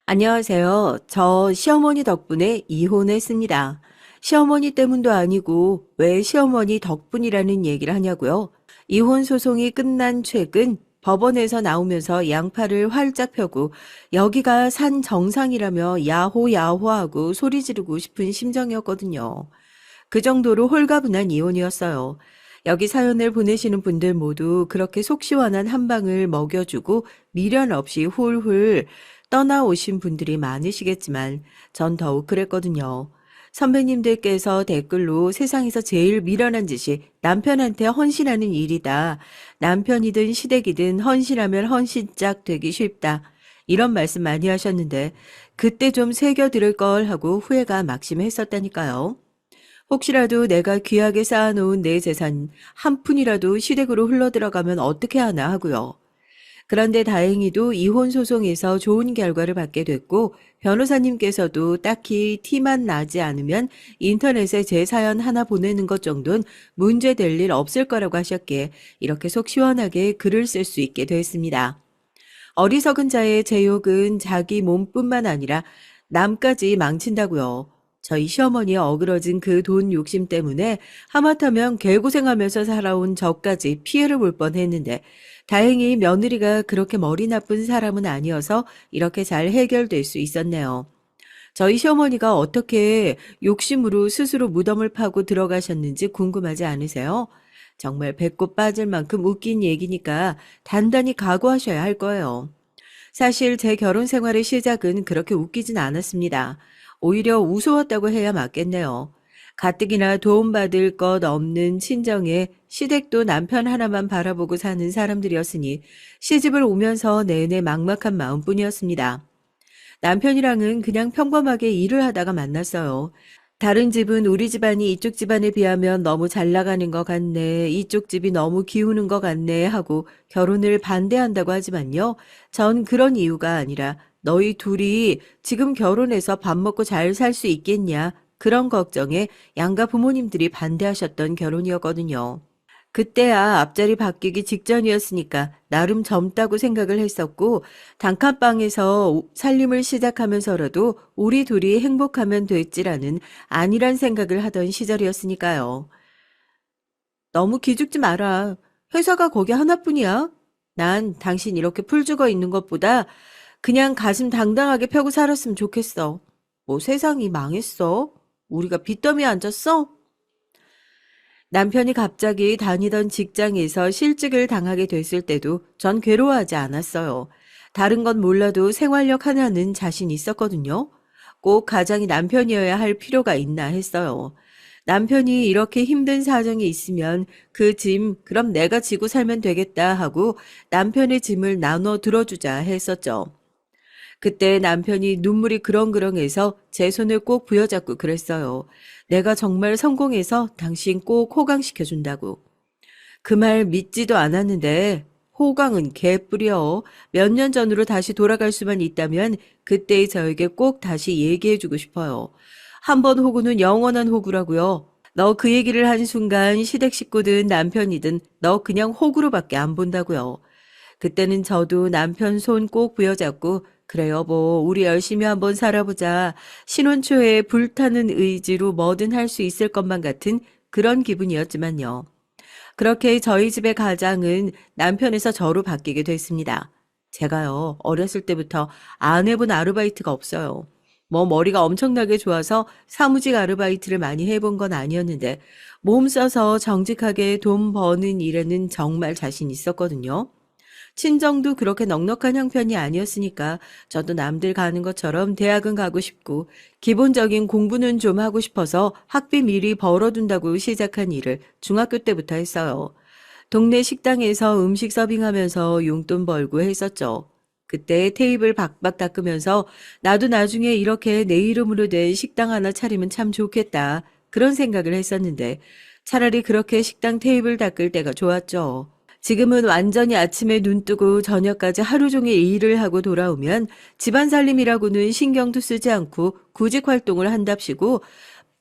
안녕하세요. 저 시어머니 덕분에 이혼했습니다. 시어머니 때문도 아니고 왜 시어머니 덕분이라는 얘기를 하냐고요? 이혼 소송이 끝난 최근 법원에서 나오면서 양팔을 활짝 펴고 여기가 산 정상이라며 야호야호하고 소리 지르고 싶은 심정이었거든요. 그 정도로 홀가분한 이혼이었어요. 여기 사연을 보내시는 분들 모두 그렇게 속 시원한 한 방을 먹여주고 미련 없이 훌훌 떠나오신 분들이 많으시겠지만 전 더욱 그랬거든요. 선배님들께서 댓글로 세상에서 제일 미련한 짓이 남편한테 헌신하는 일이다. 남편이든 시댁이든 헌신하면 헌신짝 되기 쉽다. 이런 말씀 많이 하셨는데 그때 좀 새겨 들을 걸 하고 후회가 막심했었다니까요. 혹시라도 내가 귀하게 쌓아놓은 내 재산 한 푼이라도 시댁으로 흘러들어가면 어떻게 하나 하고요. 그런데 다행히도 이혼 소송에서 좋은 결과를 받게 됐고 변호사님께서도 딱히 티만 나지 않으면 인터넷에 제 사연 하나 보내는 것 정도는 문제될 일 없을 거라고 하셨기에 이렇게 속 시원하게 글을 쓸 수 있게 됐습니다. 어리석은 자의 제욕은 자기 몸뿐만 아니라 남까지 망친다고요. 저희 시어머니의 어그러진 그 돈 욕심 때문에 하마터면 개고생하면서 살아온 저까지 피해를 볼 뻔했는데 다행히 며느리가 그렇게 머리 나쁜 사람은 아니어서 이렇게 잘 해결될 수 있었네요. 저희 시어머니가 어떻게 욕심으로 스스로 무덤을 파고 들어가셨는지 궁금하지 않으세요? 정말 배꼽 빠질 만큼 웃긴 얘기니까 단단히 각오하셔야 할 거예요. 사실 제 결혼 생활의 시작은 그렇게 웃기진 않았습니다. 오히려 우스웠다고 해야 맞겠네요. 가뜩이나 도움받을 것 없는 친정에 시댁도 남편 하나만 바라보고 사는 사람들이었으니 시집을 오면서 내내 막막한 마음뿐이었습니다. 남편이랑은 그냥 평범하게 일을 하다가 만났어요. 다른 집은 우리 집안이 이쪽 집안에 비하면 너무 잘 나가는 것 같네, 이쪽 집이 너무 기우는 것 같네 하고 결혼을 반대한다고 하지만요. 전 그런 이유가 아니라 너희 둘이 지금 결혼해서 밥 먹고 잘 살 수 있겠냐 그런 걱정에 양가 부모님들이 반대하셨던 결혼이었거든요. 그때야 앞자리 바뀌기 직전이었으니까 나름 젊다고 생각을 했었고 단칸방에서 살림을 시작하면서라도 우리 둘이 행복하면 됐지라는 안일한 생각을 하던 시절이었으니까요. 너무 기죽지 마라. 회사가 거기 하나뿐이야. 난 당신 이렇게 풀 죽어 있는 것보다 그냥 가슴 당당하게 펴고 살았으면 좋겠어. 뭐 세상이 망했어? 우리가 빚더미에 앉았어? 남편이 갑자기 다니던 직장에서 실직을 당하게 됐을 때도 전 괴로워하지 않았어요. 다른 건 몰라도 생활력 하나는 자신 있었거든요. 꼭 가장이 남편이어야 할 필요가 있나 했어요. 남편이 이렇게 힘든 사정이 있으면 그 짐, 그럼 내가 지고 살면 되겠다 하고 남편의 짐을 나눠 들어주자 했었죠. 그때 남편이 눈물이 그렁그렁해서 제 손을 꼭 부여잡고 그랬어요. 내가 정말 성공해서 당신 꼭 호강시켜준다고. 그 말 믿지도 않았는데 호강은 개뿔이요. 몇 년 전으로 다시 돌아갈 수만 있다면 그때의 저에게 꼭 다시 얘기해주고 싶어요. 한 번 호구는 영원한 호구라고요. 너 그 얘기를 한 순간 시댁 식구든 남편이든 너 그냥 호구로밖에 안 본다고요. 그때는 저도 남편 손 꼭 부여잡고 그래 여보 우리 열심히 한번 살아보자. 신혼 초에 불타는 의지로 뭐든 할 수 있을 것만 같은 그런 기분이었지만요. 그렇게 저희 집의 가장은 남편에서 저로 바뀌게 됐습니다. 제가요 어렸을 때부터 안 해본 아르바이트가 없어요. 뭐 머리가 엄청나게 좋아서 사무직 아르바이트를 많이 해본 건 아니었는데 몸 써서 정직하게 돈 버는 일에는 정말 자신 있었거든요. 친정도 그렇게 넉넉한 형편이 아니었으니까 저도 남들 가는 것처럼 대학은 가고 싶고 기본적인 공부는 좀 하고 싶어서 학비 미리 벌어둔다고 시작한 일을 중학교 때부터 했어요. 동네 식당에서 음식 서빙하면서 용돈 벌고 했었죠. 그때 테이블 박박 닦으면서 나도 나중에 이렇게 내 이름으로 된 식당 하나 차리면 참 좋겠다. 그런 생각을 했었는데 차라리 그렇게 식당 테이블 닦을 때가 좋았죠. 지금은 완전히 아침에 눈 뜨고 저녁까지 하루 종일 일을 하고 돌아오면 집안 살림이라고는 신경도 쓰지 않고 구직 활동을 한답시고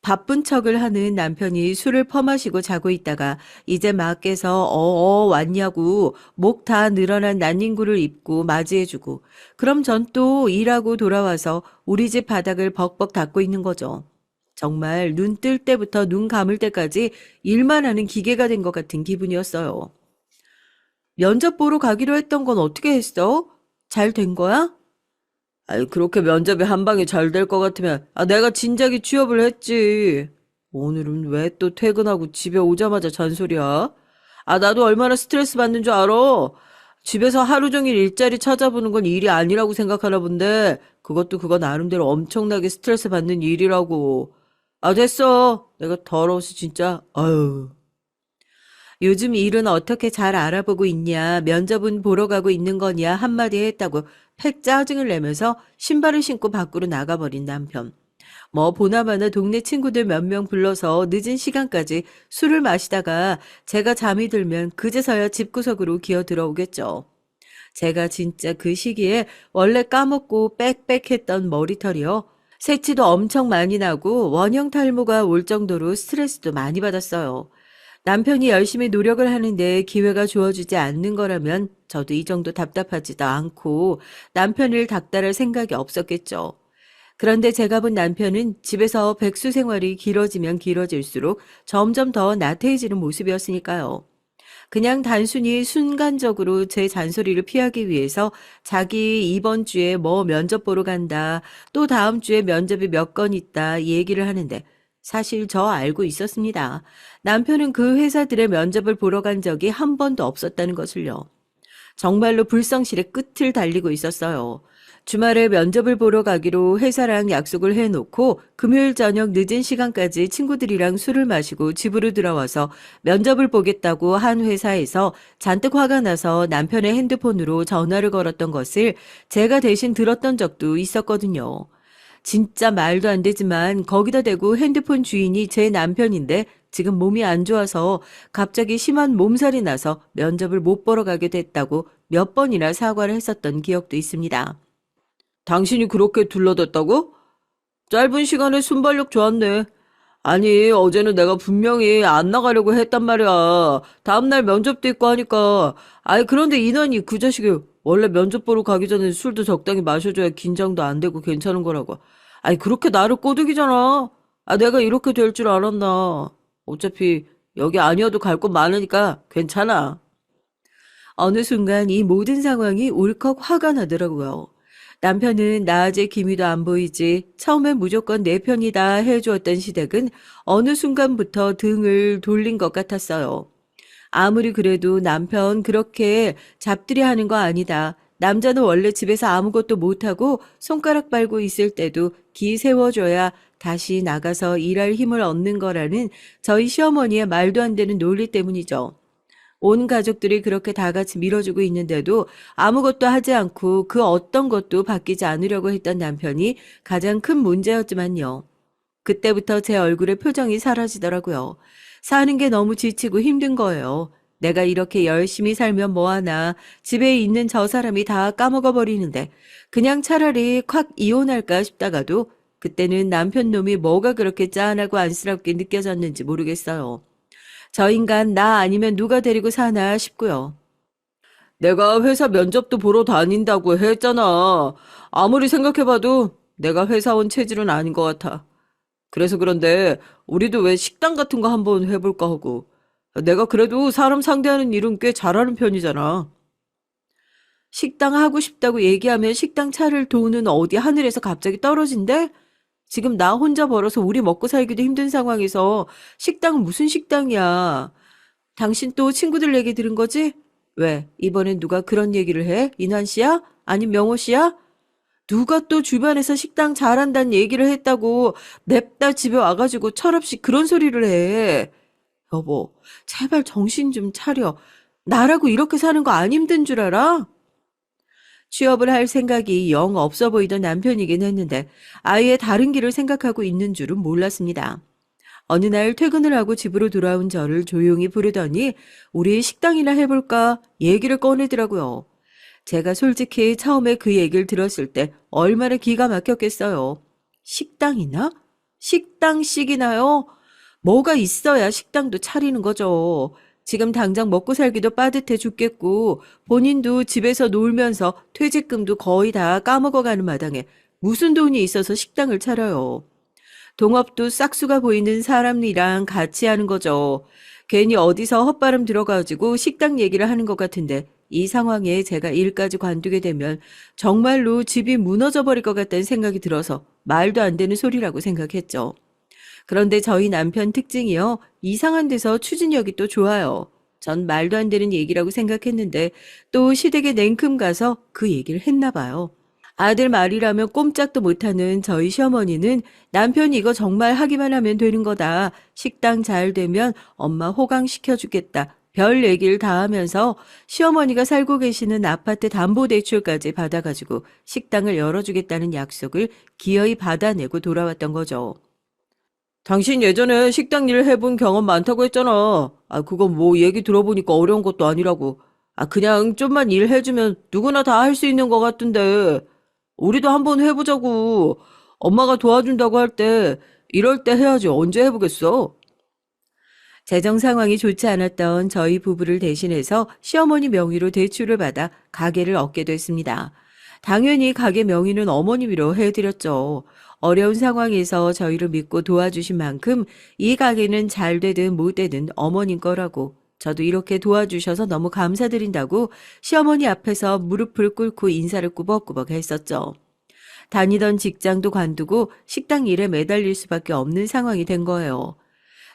바쁜 척을 하는 남편이 술을 퍼마시고 자고 있다가 이제 막 깨서 왔냐고 목 다 늘어난 난닝구를 입고 맞이해주고 그럼 전 또 일하고 돌아와서 우리 집 바닥을 벅벅 닦고 있는 거죠. 정말 눈 뜰 때부터 눈 감을 때까지 일만 하는 기계가 된 것 같은 기분이었어요. 면접 보러 가기로 했던 건 어떻게 했어? 잘 된 거야? 아니, 그렇게 면접이 한 방에 잘 될 것 같으면, 내가 진작에 취업을 했지. 오늘은 왜 또 퇴근하고 집에 오자마자 잔소리야? 나도 얼마나 스트레스 받는 줄 알아? 집에서 하루 종일 일자리 찾아보는 건 일이 아니라고 생각하나 본데, 그것도 그거 나름대로 엄청나게 스트레스 받는 일이라고. 됐어. 내가 더러워서 진짜, 아유. 요즘 일은 어떻게 잘 알아보고 있냐, 면접은 보러 가고 있는 거냐 한마디 했다고 팩 짜증을 내면서 신발을 신고 밖으로 나가버린 남편. 뭐 보나마나 동네 친구들 몇 명 불러서 늦은 시간까지 술을 마시다가 제가 잠이 들면 그제서야 집구석으로 기어 들어오겠죠. 제가 진짜 그 시기에 원래 까먹고 빽빽했던 머리털이요. 새치도 엄청 많이 나고 원형 탈모가 올 정도로 스트레스도 많이 받았어요. 남편이 열심히 노력을 하는데 기회가 주어지지 않는 거라면 저도 이 정도 답답하지도 않고 남편을 닥달할 생각이 없었겠죠. 그런데 제가 본 남편은 집에서 백수 생활이 길어지면 길어질수록 점점 더 나태해지는 모습이었으니까요. 그냥 단순히 순간적으로 제 잔소리를 피하기 위해서 자기 이번 주에 뭐 면접 보러 간다, 또 다음 주에 면접이 몇 건 있다 얘기를 하는데 사실 저 알고 있었습니다. 남편은 그 회사들의 면접을 보러 간 적이 한 번도 없었다는 것을요. 정말로 불성실의 끝을 달리고 있었어요. 주말에 면접을 보러 가기로 회사랑 약속을 해놓고 금요일 저녁 늦은 시간까지 친구들이랑 술을 마시고 집으로 들어와서 면접을 보겠다고 한 회사에서 잔뜩 화가 나서 남편의 핸드폰으로 전화를 걸었던 것을 제가 대신 들었던 적도 있었거든요. 진짜 말도 안 되지만 거기다 대고 핸드폰 주인이 제 남편인데 지금 몸이 안 좋아서 갑자기 심한 몸살이 나서 면접을 못 보러 가게 됐다고 몇 번이나 사과를 했었던 기억도 있습니다. 당신이 그렇게 둘러댔다고? 짧은 시간에 순발력 좋았네. 아니, 어제는 내가 분명히 안 나가려고 했단 말이야. 다음날 면접도 있고 하니까. 그런데 인원이 그 자식이 원래 면접 보러 가기 전에 술도 적당히 마셔줘야 긴장도 안 되고 괜찮은 거라고. 그렇게 나를 꼬드기잖아. 내가 이렇게 될 줄 알았나. 어차피 여기 아니어도 갈 곳 많으니까 괜찮아. 어느 순간 이 모든 상황이 울컥 화가 나더라고요. 남편은 나아질 기미도 안 보이지 처음엔 무조건 내 편이다 해주었던 시댁은 어느 순간부터 등을 돌린 것 같았어요. 아무리 그래도 남편 그렇게 잡들이 하는 거 아니다. 남자는 원래 집에서 아무것도 못하고 손가락 빨고 있을 때도 기 세워줘야 다시 나가서 일할 힘을 얻는 거라는 저희 시어머니의 말도 안 되는 논리 때문이죠. 온 가족들이 그렇게 다 같이 밀어주고 있는데도 아무것도 하지 않고 그 어떤 것도 바뀌지 않으려고 했던 남편이 가장 큰 문제였지만요. 그때부터 제 얼굴에 표정이 사라지더라고요. 사는 게 너무 지치고 힘든 거예요. 내가 이렇게 열심히 살면 뭐하나 집에 있는 저 사람이 다 까먹어 버리는데 그냥 차라리 콱 이혼할까 싶다가도 그때는 남편 놈이 뭐가 그렇게 짠하고 안쓰럽게 느껴졌는지 모르겠어요. 저 인간 나 아니면 누가 데리고 사나 싶고요. 내가 회사 면접도 보러 다닌다고 했잖아. 아무리 생각해봐도 내가 회사원 체질은 아닌 것 같아. 그래서 그런데 우리도 왜 식당 같은 거 한번 해볼까 하고. 내가 그래도 사람 상대하는 일은 꽤 잘하는 편이잖아. 식당 하고 싶다고 얘기하면 식당 차릴 돈은 어디 하늘에서 갑자기 떨어진대? 지금 나 혼자 벌어서 우리 먹고 살기도 힘든 상황에서 식당은 무슨 식당이야. 당신 또 친구들 얘기 들은 거지? 왜? 이번엔 누가 그런 얘기를 해? 인환 씨야? 아님 명호 씨야? 누가 또 주변에서 식당 잘한다는 얘기를 했다고 냅다 집에 와가지고 철없이 그런 소리를 해. 여보, 제발 정신 좀 차려. 나라고 이렇게 사는 거 안 힘든 줄 알아? 취업을 할 생각이 영 없어 보이던 남편이긴 했는데 아예 다른 길을 생각하고 있는 줄은 몰랐습니다. 어느 날 퇴근을 하고 집으로 돌아온 저를 조용히 부르더니 우리 식당이나 해볼까 얘기를 꺼내더라고요. 제가 솔직히 처음에 그 얘기를 들었을 때 얼마나 기가 막혔겠어요. 식당이나? 식당씩이나요? 뭐가 있어야 식당도 차리는 거죠. 지금 당장 먹고 살기도 빠듯해 죽겠고 본인도 집에서 놀면서 퇴직금도 거의 다 까먹어가는 마당에 무슨 돈이 있어서 식당을 차려요. 동업도 싹수가 보이는 사람이랑 같이 하는 거죠. 괜히 어디서 헛바람 들어가지고 식당 얘기를 하는 것 같은데 이 상황에 제가 일까지 관두게 되면 정말로 집이 무너져 버릴 것 같다는 생각이 들어서 말도 안 되는 소리라고 생각했죠. 그런데 저희 남편 특징이요. 이상한 데서 추진력이 또 좋아요. 전 말도 안 되는 얘기라고 생각했는데 또 시댁에 냉큼 가서 그 얘기를 했나 봐요. 아들 말이라면 꼼짝도 못하는 저희 시어머니는 남편이 이거 정말 하기만 하면 되는 거다. 식당 잘 되면 엄마 호강시켜주겠다. 별 얘기를 다 하면서 시어머니가 살고 계시는 아파트 담보대출까지 받아가지고 식당을 열어주겠다는 약속을 기어이 받아내고 돌아왔던 거죠. 당신 예전에 식당 일 해본 경험 많다고 했잖아. 그거 뭐 얘기 들어보니까 어려운 것도 아니라고. 그냥 좀만 일해주면 누구나 다 할 수 있는 것 같은데. 우리도 한번 해보자고. 엄마가 도와준다고 할 때, 이럴 때 해야지 언제 해보겠어? 재정 상황이 좋지 않았던 저희 부부를 대신해서 시어머니 명의로 대출을 받아 가게를 얻게 됐습니다. 당연히 가게 명의는 어머님으로 해드렸죠. 어려운 상황에서 저희를 믿고 도와주신 만큼 이 가게는 잘 되든 못 되든 어머님 거라고 저도 이렇게 도와주셔서 너무 감사드린다고 시어머니 앞에서 무릎을 꿇고 인사를 꾸벅꾸벅 했었죠. 다니던 직장도 관두고 식당 일에 매달릴 수밖에 없는 상황이 된 거예요.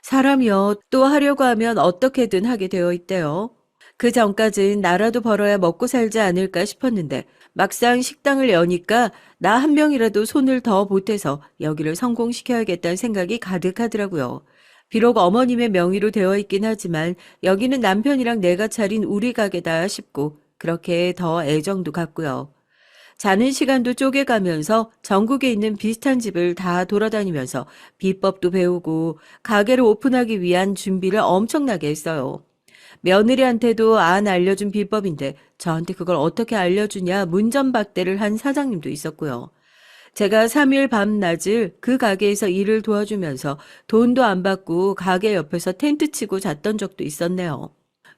사람이요, 또 하려고 하면 어떻게든 하게 되어 있대요. 그 전까진 나라도 벌어야 먹고 살지 않을까 싶었는데 막상 식당을 여니까 나 한 명이라도 손을 더 보태서 여기를 성공시켜야겠다는 생각이 가득하더라고요. 비록 어머님의 명의로 되어 있긴 하지만 여기는 남편이랑 내가 차린 우리 가게다 싶고 그렇게 더 애정도 갖고요. 자는 시간도 쪼개가면서 전국에 있는 비슷한 집을 다 돌아다니면서 비법도 배우고 가게를 오픈하기 위한 준비를 엄청나게 했어요. 며느리한테도 안 알려준 비법인데 저한테 그걸 어떻게 알려주냐 문전박대를 한 사장님도 있었고요. 제가 3일 밤낮을 그 가게에서 일을 도와주면서 돈도 안 받고 가게 옆에서 텐트 치고 잤던 적도 있었네요.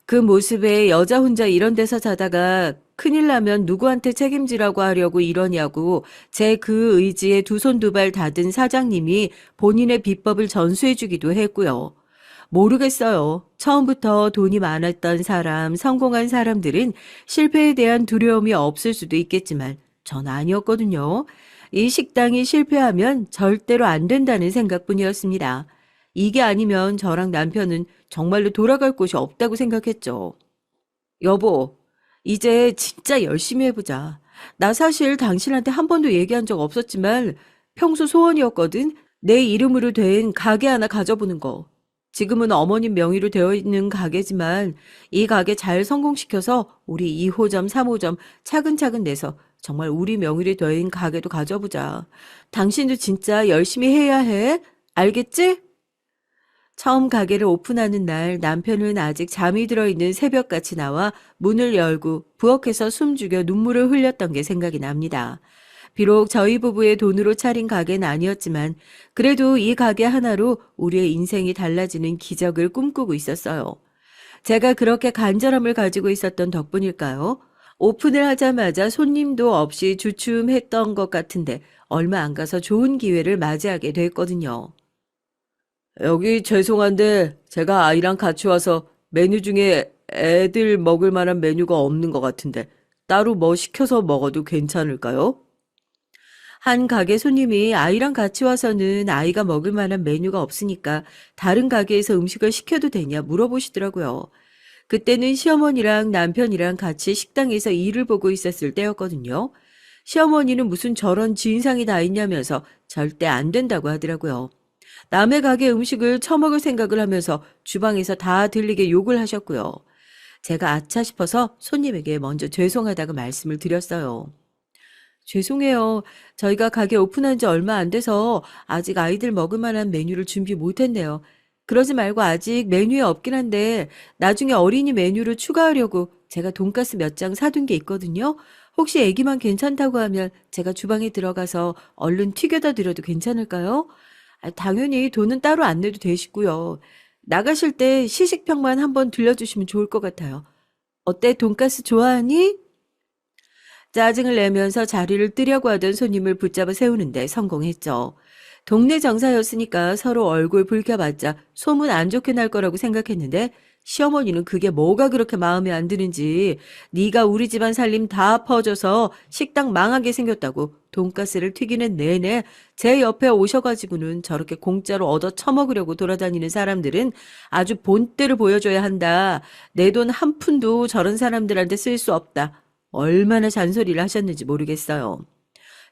그 모습에 여자 혼자 이런 데서 자다가 큰일 나면 누구한테 책임지라고 하려고 이러냐고 제 그 의지에 두 손 두 발 닫은 사장님이 본인의 비법을 전수해 주기도 했고요. 모르겠어요. 처음부터 돈이 많았던 사람, 성공한 사람들은 실패에 대한 두려움이 없을 수도 있겠지만 전 아니었거든요. 이 식당이 실패하면 절대로 안 된다는 생각뿐이었습니다. 이게 아니면 저랑 남편은 정말로 돌아갈 곳이 없다고 생각했죠. 여보, 이제 진짜 열심히 해보자. 나 사실 당신한테 한 번도 얘기한 적 없었지만 평소 소원이었거든. 내 이름으로 된 가게 하나 가져보는 거. 지금은 어머님 명의로 되어 있는 가게지만 이 가게 잘 성공시켜서 우리 2호점, 3호점 차근차근 내서 정말 우리 명의로 되어 있는 가게도 가져보자. 당신도 진짜 열심히 해야 해. 알겠지? 처음 가게를 오픈하는 날 남편은 아직 잠이 들어있는 새벽같이 나와 문을 열고 부엌에서 숨죽여 눈물을 흘렸던 게 생각이 납니다. 비록 저희 부부의 돈으로 차린 가게는 아니었지만 그래도 이 가게 하나로 우리의 인생이 달라지는 기적을 꿈꾸고 있었어요. 제가 그렇게 간절함을 가지고 있었던 덕분일까요? 오픈을 하자마자 손님도 없이 주춤했던 것 같은데 얼마 안 가서 좋은 기회를 맞이하게 됐거든요. 여기 죄송한데 제가 아이랑 같이 와서 메뉴 중에 애들 먹을 만한 메뉴가 없는 것 같은데 따로 뭐 시켜서 먹어도 괜찮을까요? 한 가게 손님이 아이랑 같이 와서는 아이가 먹을 만한 메뉴가 없으니까 다른 가게에서 음식을 시켜도 되냐 물어보시더라고요. 그때는 시어머니랑 남편이랑 같이 식당에서 일을 보고 있었을 때였거든요. 시어머니는 무슨 저런 진상이 다 있냐면서 절대 안 된다고 하더라고요. 남의 가게 음식을 처먹을 생각을 하면서 주방에서 다 들리게 욕을 하셨고요. 제가 아차 싶어서 손님에게 먼저 죄송하다고 말씀을 드렸어요. 죄송해요. 저희가 가게 오픈한 지 얼마 안 돼서 아직 아이들 먹을 만한 메뉴를 준비 못했네요. 그러지 말고 아직 메뉴에 없긴 한데 나중에 어린이 메뉴를 추가하려고 제가 돈가스 몇 장 사둔 게 있거든요. 혹시 애기만 괜찮다고 하면 제가 주방에 들어가서 얼른 튀겨다 드려도 괜찮을까요? 당연히 돈은 따로 안 내도 되시고요. 나가실 때 시식평만 한번 들려주시면 좋을 것 같아요. 어때, 돈가스 좋아하니? 짜증을 내면서 자리를 뜨려고 하던 손님을 붙잡아 세우는데 성공했죠. 동네 정사였으니까 서로 얼굴 붉혀봤자 소문 안 좋게 날 거라고 생각했는데 시어머니는 그게 뭐가 그렇게 마음에 안 드는지 네가 우리 집안 살림 다 퍼져서 식당 망하게 생겼다고 돈가스를 튀기는 내내 제 옆에 오셔가지고는 저렇게 공짜로 얻어 처먹으려고 돌아다니는 사람들은 아주 본때를 보여줘야 한다. 내 돈 한 푼도 저런 사람들한테 쓸 수 없다. 얼마나 잔소리를 하셨는지 모르겠어요.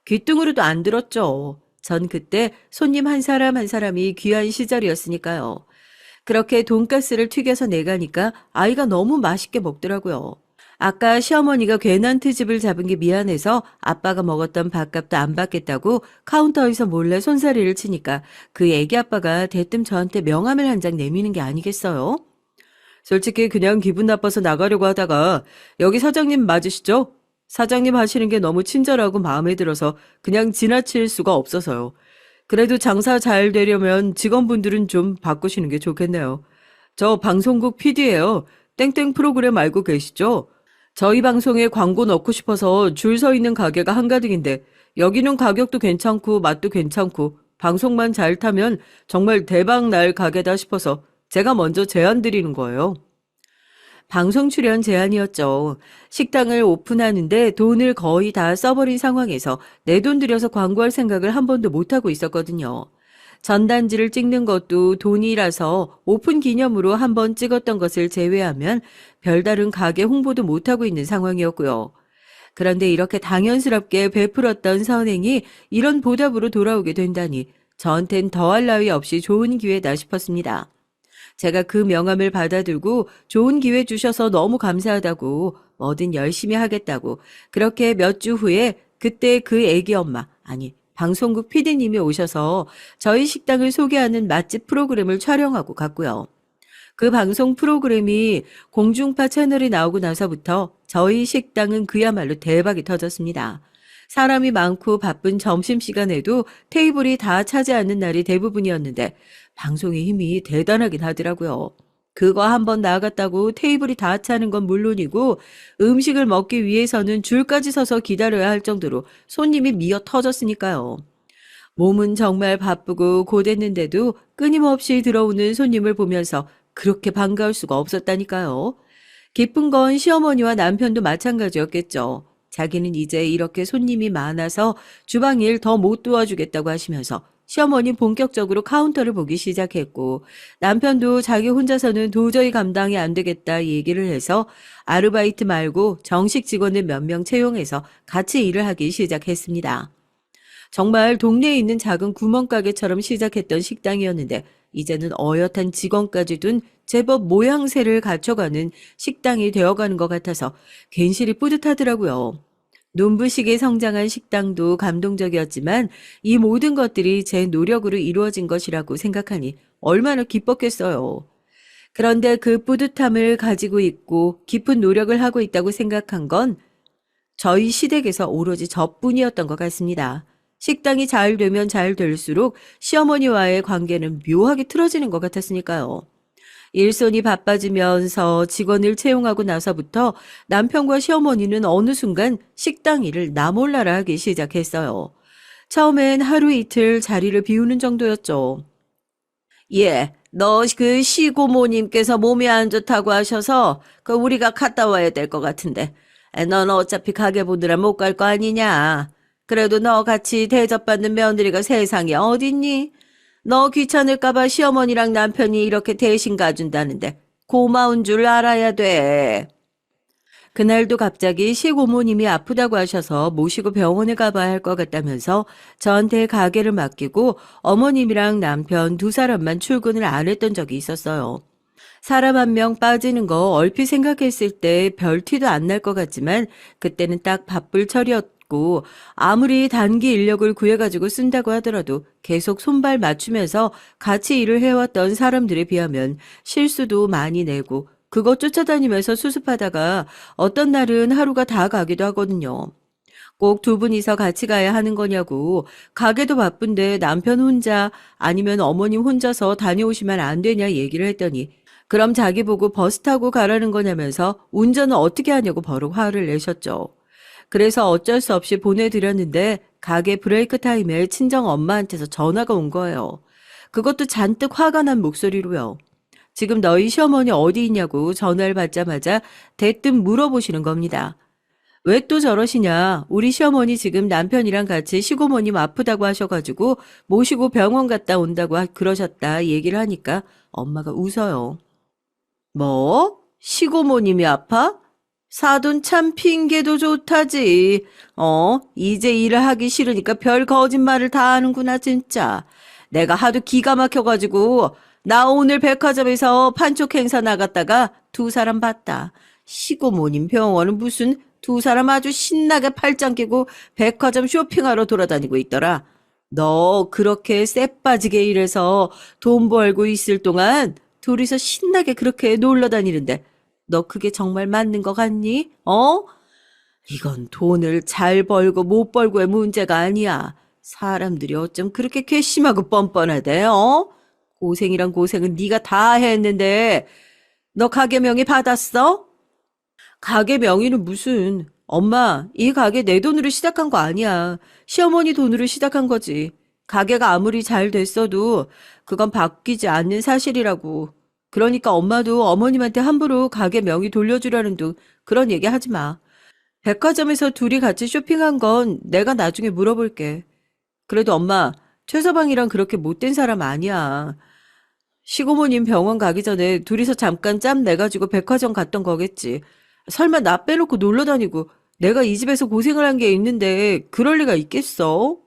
귀뚱으로도 안 들었죠. 전 그때 손님 한 사람 한 사람이 귀한 시절이었으니까요. 그렇게 돈가스를 튀겨서 내가니까 아이가 너무 맛있게 먹더라고요. 아까 시어머니가 괜한 트집을 잡은 게 미안해서 아빠가 먹었던 밥값도 안 받겠다고 카운터에서 몰래 손사래를 치니까 그 애기 아빠가 대뜸 저한테 명함을 한 장 내미는 게 아니겠어요? 솔직히 그냥 기분 나빠서 나가려고 하다가 여기 사장님 맞으시죠? 사장님 하시는 게 너무 친절하고 마음에 들어서 그냥 지나칠 수가 없어서요. 그래도 장사 잘 되려면 직원분들은 좀 바꾸시는 게 좋겠네요. 저 방송국 PD예요. 땡땡 프로그램 알고 계시죠? 저희 방송에 광고 넣고 싶어서 줄 서 있는 가게가 한가득인데 여기는 가격도 괜찮고 맛도 괜찮고 방송만 잘 타면 정말 대박 날 가게다 싶어서 제가 먼저 제안 드리는 거예요. 방송 출연 제안이었죠. 식당을 오픈하는데 돈을 거의 다 써버린 상황에서 내 돈 들여서 광고할 생각을 한 번도 못하고 있었거든요. 전단지를 찍는 것도 돈이라서 오픈 기념으로 한 번 찍었던 것을 제외하면 별다른 가게 홍보도 못하고 있는 상황이었고요. 그런데 이렇게 당연스럽게 베풀었던 선행이 이런 보답으로 돌아오게 된다니 저한텐 더할 나위 없이 좋은 기회다 싶었습니다. 제가 그 명함을 받아들고 좋은 기회 주셔서 너무 감사하다고 뭐든 열심히 하겠다고 그렇게 몇 주 후에 그때 그 애기 엄마 아니 방송국 PD님이 오셔서 저희 식당을 소개하는 맛집 프로그램을 촬영하고 갔고요. 그 방송 프로그램이 공중파 채널에 나오고 나서부터 저희 식당은 그야말로 대박이 터졌습니다. 사람이 많고 바쁜 점심시간에도 테이블이 다 차지 않는 날이 대부분이었는데 방송의 힘이 대단하긴 하더라고요. 그거 한번 나갔다고 테이블이 다 차는 건 물론이고 음식을 먹기 위해서는 줄까지 서서 기다려야 할 정도로 손님이 미어 터졌으니까요. 몸은 정말 바쁘고 고됐는데도 끊임없이 들어오는 손님을 보면서 그렇게 반가울 수가 없었다니까요. 기쁜 건 시어머니와 남편도 마찬가지였겠죠. 자기는 이제 이렇게 손님이 많아서 주방일 더 못 도와주겠다고 하시면서 시어머니 본격적으로 카운터를 보기 시작했고 남편도 자기 혼자서는 도저히 감당이 안 되겠다 얘기를 해서 아르바이트 말고 정식 직원을 몇 명 채용해서 같이 일을 하기 시작했습니다. 정말 동네에 있는 작은 구멍가게처럼 시작했던 식당이었는데 이제는 어엿한 직원까지 둔 제법 모양새를 갖춰가는 식당이 되어가는 것 같아서 괜시리 뿌듯하더라고요. 눈부시게 성장한 식당도 감동적이었지만 이 모든 것들이 제 노력으로 이루어진 것이라고 생각하니 얼마나 기뻤겠어요. 그런데 그 뿌듯함을 가지고 있고 깊은 노력을 하고 있다고 생각한 건 저희 시댁에서 오로지 저뿐이었던 것 같습니다. 식당이 잘 되면 잘 될수록 시어머니와의 관계는 묘하게 틀어지는 것 같았으니까요. 일손이 바빠지면서 직원을 채용하고 나서부터 남편과 시어머니는 어느 순간 식당 일을 나 몰라라 하기 시작했어요. 처음엔 하루 이틀 자리를 비우는 정도였죠. 예, 너 그 시고모님께서 몸이 안 좋다고 하셔서 그 우리가 갔다 와야 될 것 같은데 넌 어차피 가게 보느라 못 갈 거 아니냐. 그래도 너 같이 대접받는 며느리가 세상에 어딨니? 너 귀찮을까봐 시어머니랑 남편이 이렇게 대신 가준다는데 고마운 줄 알아야 돼. 그날도 갑자기 시고모님이 아프다고 하셔서 모시고 병원에 가봐야 할 것 같다면서 저한테 가게를 맡기고 어머님이랑 남편 두 사람만 출근을 안 했던 적이 있었어요. 사람 한 명 빠지는 거 얼핏 생각했을 때 별 티도 안 날 것 같지만 그때는 딱 바쁠 철이었고 아무리 단기 인력을 구해가지고 쓴다고 하더라도 계속 손발 맞추면서 같이 일을 해왔던 사람들에 비하면 실수도 많이 내고 그거 쫓아다니면서 수습하다가 어떤 날은 하루가 다 가기도 하거든요. 꼭 두 분이서 같이 가야 하는 거냐고. 가게도 바쁜데 남편 혼자 아니면 어머님 혼자서 다녀오시면 안 되냐 얘기를 했더니 그럼 자기 보고 버스 타고 가라는 거냐면서 운전은 어떻게 하냐고 버럭 화를 내셨죠. 그래서 어쩔 수 없이 보내드렸는데 가게 브레이크 타임에 친정 엄마한테서 전화가 온 거예요. 그것도 잔뜩 화가 난 목소리로요. 지금 너희 시어머니 어디 있냐고 전화를 받자마자 대뜸 물어보시는 겁니다. 왜 또 저러시냐? 우리 시어머니 지금 남편이랑 같이 시고모님 아프다고 하셔가지고 모시고 병원 갔다 온다고 그러셨다 얘기를 하니까 엄마가 웃어요. 뭐? 시고모님이 아파? 사돈 참 핑계도 좋다지. 이제 일을 하기 싫으니까 별 거짓말을 다 하는구나 진짜. 내가 하도 기가 막혀가지고 나 오늘 백화점에서 판촉 행사 나갔다가 두 사람 봤다. 시고모님 병원은 무슨 두 사람 아주 신나게 팔짱 끼고 백화점 쇼핑하러 돌아다니고 있더라. 너 그렇게 쎄 빠지게 일해서 돈 벌고 있을 동안 둘이서 신나게 그렇게 놀러 다니는데 너 그게 정말 맞는 것 같니? 이건 돈을 잘 벌고 못 벌고의 문제가 아니야. 사람들이 어쩜 그렇게 괘씸하고 뻔뻔하대, 고생이란 고생은 네가 다 했는데 너 가게 명의 받았어? 가게 명의는 무슨. 엄마, 이 가게 내 돈으로 시작한 거 아니야. 시어머니 돈으로 시작한 거지. 가게가 아무리 잘 됐어도 그건 바뀌지 않는 사실이라고. 그러니까 엄마도 어머님한테 함부로 가게 명의 돌려주라는 둥 그런 얘기 하지 마. 백화점에서 둘이 같이 쇼핑한 건 내가 나중에 물어볼게. 그래도 엄마, 최서방이랑 그렇게 못된 사람 아니야. 시고모님 병원 가기 전에 둘이서 잠깐 짬 내가지고 백화점 갔던 거겠지. 설마 나 빼놓고 놀러 다니고 내가 이 집에서 고생을 한 게 있는데 그럴 리가 있겠어?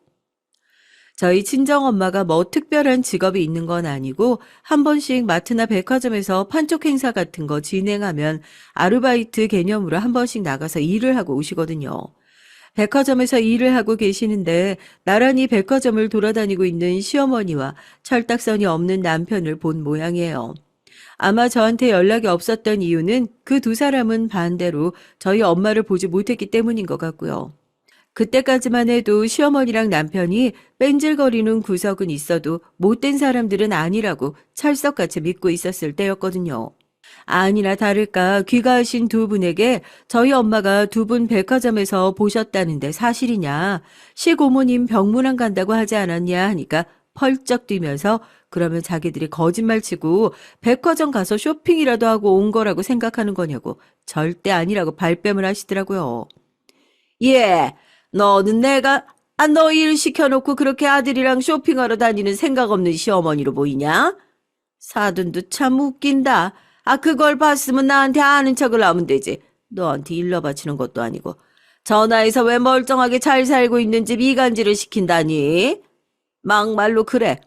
저희 친정엄마가 뭐 특별한 직업이 있는 건 아니고 한 번씩 마트나 백화점에서 판촉 행사 같은 거 진행하면 아르바이트 개념으로 한 번씩 나가서 일을 하고 오시거든요. 백화점에서 일을 하고 계시는데 나란히 백화점을 돌아다니고 있는 시어머니와 철딱선이 없는 남편을 본 모양이에요. 아마 저한테 연락이 없었던 이유는 그 두 사람은 반대로 저희 엄마를 보지 못했기 때문인 것 같고요. 그때까지만 해도 시어머니랑 남편이 뺀질거리는 구석은 있어도 못된 사람들은 아니라고 찰떡같이 믿고 있었을 때였거든요. 아니나 다를까 귀가하신 두 분에게 저희 엄마가 두 분 백화점에서 보셨다는데 사실이냐, 시고모님 병문안 간다고 하지 않았냐 하니까 펄쩍 뛰면서 그러면 자기들이 거짓말치고 백화점 가서 쇼핑이라도 하고 온 거라고 생각하는 거냐고 절대 아니라고 발뺌을 하시더라고요. 예, 너는 너 일 시켜놓고 그렇게 아들이랑 쇼핑하러 다니는 생각 없는 시어머니로 보이냐? 사돈도 참 웃긴다. 그걸 봤으면 나한테 아는 척을 하면 되지. 너한테 일러 바치는 것도 아니고. 전화해서 왜 멀쩡하게 잘 살고 있는 집 이간질을 시킨다니? 막말로 그래,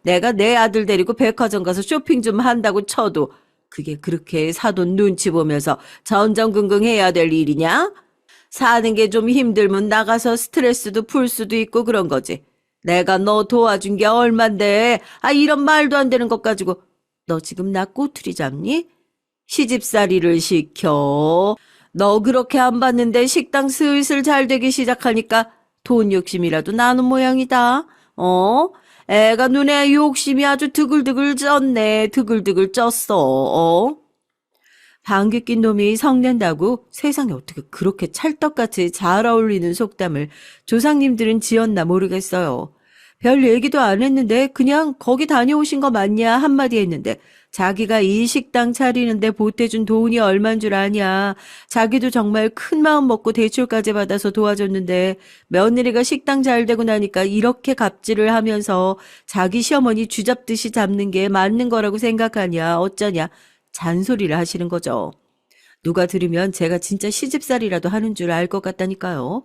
내가 내 아들 데리고 백화점 가서 쇼핑 좀 한다고 쳐도 그게 그렇게 사돈 눈치 보면서 전전긍긍 해야 될 일이냐? 사는 게 좀 힘들면 나가서 스트레스도 풀 수도 있고 그런 거지. 내가 너 도와준 게 얼만데, 이런 말도 안 되는 것 가지고. 너 지금 나 꼬투리 잡니? 시집살이를 시켜. 너 그렇게 안 봤는데 식당 슬슬 잘 되기 시작하니까 돈 욕심이라도 나는 모양이다. 애가 눈에 욕심이 아주 드글드글 쪘네. 드글드글 쪘어. 방귀 낀 놈이 성낸다고 세상에 어떻게 그렇게 찰떡같이 잘 어울리는 속담을 조상님들은 지었나 모르겠어요. 별 얘기도 안 했는데 그냥 거기 다녀오신 거 맞냐 한마디 했는데 자기가 이 식당 차리는데 보태준 돈이 얼만 줄 아냐. 자기도 정말 큰 마음 먹고 대출까지 받아서 도와줬는데 며느리가 식당 잘 되고 나니까 이렇게 갑질을 하면서 자기 시어머니 쥐잡듯이 잡는 게 맞는 거라고 생각하냐 어쩌냐 잔소리를 하시는 거죠. 누가 들으면 제가 진짜 시집살이라도 하는 줄 알 것 같다니까요.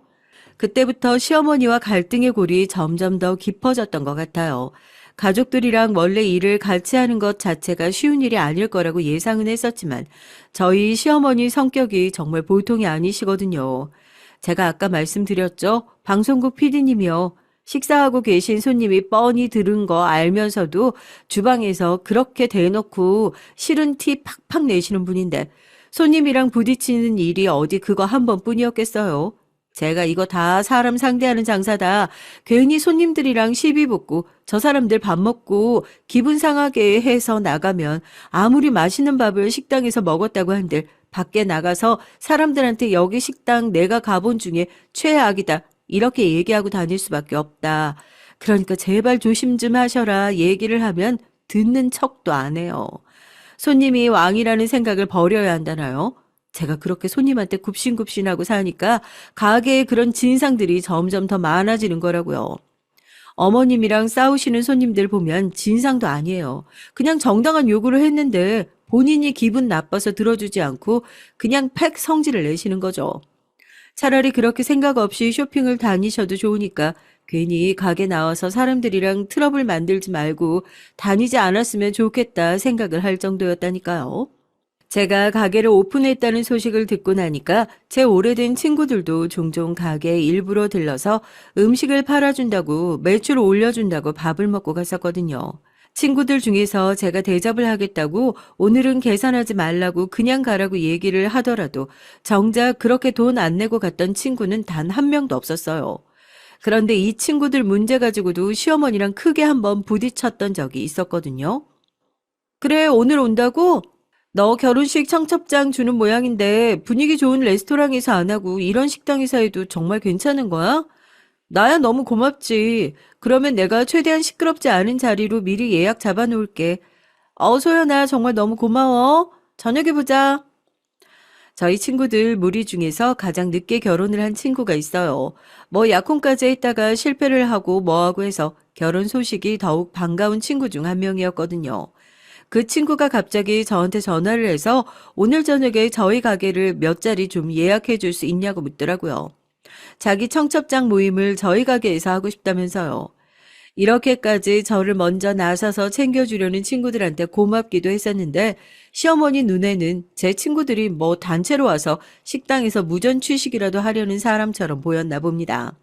그때부터 시어머니와 갈등의 골이 점점 더 깊어졌던 것 같아요. 가족들이랑 원래 일을 같이 하는 것 자체가 쉬운 일이 아닐 거라고 예상은 했었지만 저희 시어머니 성격이 정말 보통이 아니시거든요. 제가 아까 말씀드렸죠. 방송국 PD님이요. 식사하고 계신 손님이 뻔히 들은 거 알면서도 주방에서 그렇게 대놓고 싫은 티 팍팍 내시는 분인데 손님이랑 부딪히는 일이 어디 그거 한 번뿐이었겠어요. 제가 이거 다 사람 상대하는 장사다. 괜히 손님들이랑 시비 붙고 저 사람들 밥 먹고 기분 상하게 해서 나가면 아무리 맛있는 밥을 식당에서 먹었다고 한들 밖에 나가서 사람들한테 여기 식당 내가 가본 중에 최악이다. 이렇게 얘기하고 다닐 수밖에 없다. 그러니까 제발 조심 좀 하셔라. 얘기를 하면 듣는 척도 안 해요. 손님이 왕이라는 생각을 버려야 한다나요? 제가 그렇게 손님한테 굽신굽신하고 사니까 가게에 그런 진상들이 점점 더 많아지는 거라고요. 어머님이랑 싸우시는 손님들 보면 진상도 아니에요. 그냥 정당한 요구를 했는데 본인이 기분 나빠서 들어주지 않고 그냥 팩 성질을 내시는 거죠. 차라리 그렇게 생각 없이 쇼핑을 다니셔도 좋으니까 괜히 가게 나와서 사람들이랑 트러블 만들지 말고 다니지 않았으면 좋겠다 생각을 할 정도였다니까요. 제가 가게를 오픈했다는 소식을 듣고 나니까 제 오래된 친구들도 종종 가게에 일부러 들러서 음식을 팔아준다고 매출을 올려준다고 밥을 먹고 갔었거든요. 친구들 중에서 제가 대접을 하겠다고 오늘은 계산하지 말라고 그냥 가라고 얘기를 하더라도 정작 그렇게 돈 안 내고 갔던 친구는 단 한 명도 없었어요. 그런데 이 친구들 문제 가지고도 시어머니랑 크게 한번 부딪혔던 적이 있었거든요. 그래, 오늘 온다고? 너 결혼식 청첩장 주는 모양인데 분위기 좋은 레스토랑에서 안 하고 이런 식당에서 해도 정말 괜찮은 거야? 나야 너무 고맙지. 그러면 내가 최대한 시끄럽지 않은 자리로 미리 예약 잡아놓을게. 소연아 정말 너무 고마워. 저녁에 보자. 저희 친구들 무리 중에서 가장 늦게 결혼을 한 친구가 있어요. 뭐 약혼까지 했다가 실패를 하고 뭐하고 해서 결혼 소식이 더욱 반가운 친구 중 한 명이었거든요. 그 친구가 갑자기 저한테 전화를 해서 오늘 저녁에 저희 가게를 몇 자리 좀 예약해 줄 수 있냐고 묻더라고요. 자기 청첩장 모임을 저희 가게에서 하고 싶다면서요. 이렇게까지 저를 먼저 나서서 챙겨주려는 친구들한테 고맙기도 했었는데 시어머니 눈에는 제 친구들이 뭐 단체로 와서 식당에서 무전 취식이라도 하려는 사람처럼 보였나 봅니다.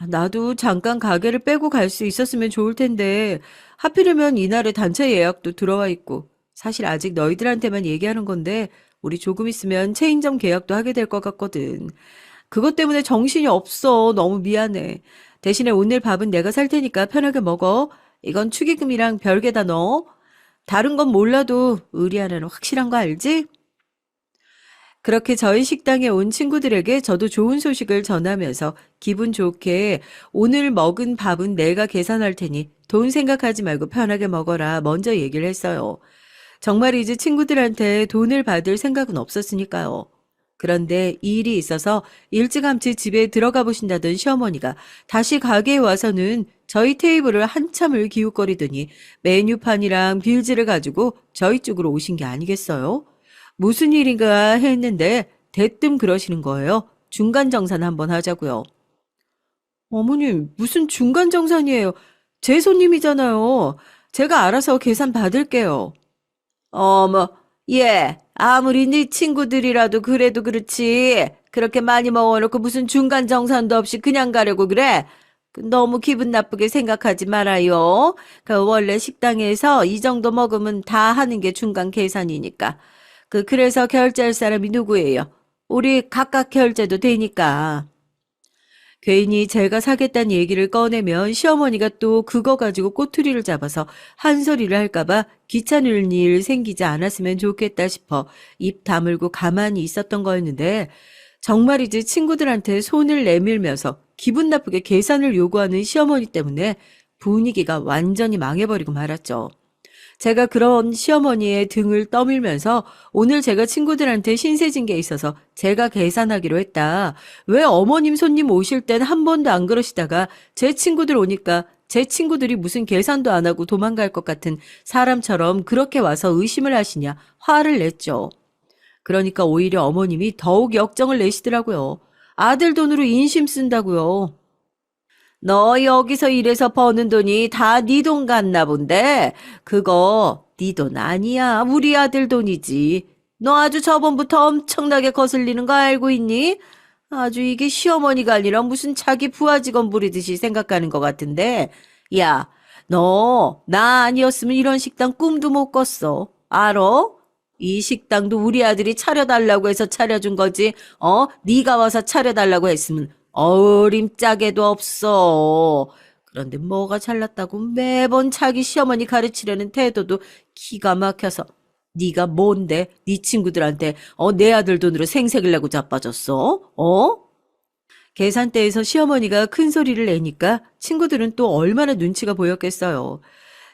나도 잠깐 가게를 빼고 갈 수 있었으면 좋을 텐데 하필이면 이날에 단체 예약도 들어와 있고 사실 아직 너희들한테만 얘기하는 건데 우리 조금 있으면 체인점 계약도 하게 될 것 같거든. 그것 때문에 정신이 없어. 너무 미안해. 대신에 오늘 밥은 내가 살 테니까 편하게 먹어. 이건 축의금이랑 별개다 너. 다른 건 몰라도 의리 하나는 확실한 거 알지? 그렇게 저희 식당에 온 친구들에게 저도 좋은 소식을 전하면서 기분 좋게 오늘 먹은 밥은 내가 계산할 테니 돈 생각하지 말고 편하게 먹어라 먼저 얘기를 했어요. 정말이지 친구들한테 돈을 받을 생각은 없었으니까요. 그런데 일이 있어서 일찌감치 집에 들어가 보신다던 시어머니가 다시 가게에 와서는 저희 테이블을 한참을 기웃거리더니 메뉴판이랑 빌지를 가지고 저희 쪽으로 오신 게 아니겠어요? 무슨 일인가 했는데 대뜸 그러시는 거예요. 중간정산 한번 하자고요. 어머님, 무슨 중간정산이에요? 제 손님이잖아요. 제가 알아서 계산 받을게요. 어머, 예, 아무리 네 친구들이라도 그래도 그렇지. 그렇게 많이 먹어놓고 무슨 중간정산도 없이 그냥 가려고 그래? 너무 기분 나쁘게 생각하지 말아요. 원래 식당에서 이 정도 먹으면 다 하는 게 중간 계산이니까. 그래서 결제할 사람이 누구예요? 우리 각각 결제도 되니까. 괜히 제가 사겠다는 얘기를 꺼내면 시어머니가 또 그거 가지고 꼬투리를 잡아서 한 소리를 할까봐 귀찮을 일 생기지 않았으면 좋겠다 싶어 입 다물고 가만히 있었던 거였는데 정말이지 친구들한테 손을 내밀면서 기분 나쁘게 계산을 요구하는 시어머니 때문에 분위기가 완전히 망해버리고 말았죠. 제가 그런 시어머니의 등을 떠밀면서 오늘 제가 친구들한테 신세진 게 있어서 제가 계산하기로 했다. 왜 어머님 손님 오실 땐 한 번도 안 그러시다가 제 친구들 오니까 제 친구들이 무슨 계산도 안 하고 도망갈 것 같은 사람처럼 그렇게 와서 의심을 하시냐 화를 냈죠. 그러니까 오히려 어머님이 더욱 역정을 내시더라고요. 아들 돈으로 인심 쓴다고요. 너 여기서 일해서 버는 돈이 다 네 돈 같나 본데 그거 네 돈 아니야. 우리 아들 돈이지. 너 아주 저번부터 엄청나게 거슬리는 거 알고 있니? 아주 이게 시어머니가 아니라 무슨 자기 부하 직원 부리듯이 생각하는 것 같은데 야, 너 나 아니었으면 이런 식당 꿈도 못 꿨어. 알어? 이 식당도 우리 아들이 차려달라고 해서 차려준 거지. 네가 와서 차려달라고 했으면 어림짝에도 없어. 그런데 뭐가 잘났다고 매번 자기 시어머니 가르치려는 태도도 기가 막혀서 네가 뭔데 네 친구들한테 내 아들 돈으로 생색을 내고 자빠졌어? 계산대에서 시어머니가 큰 소리를 내니까 친구들은 또 얼마나 눈치가 보였겠어요.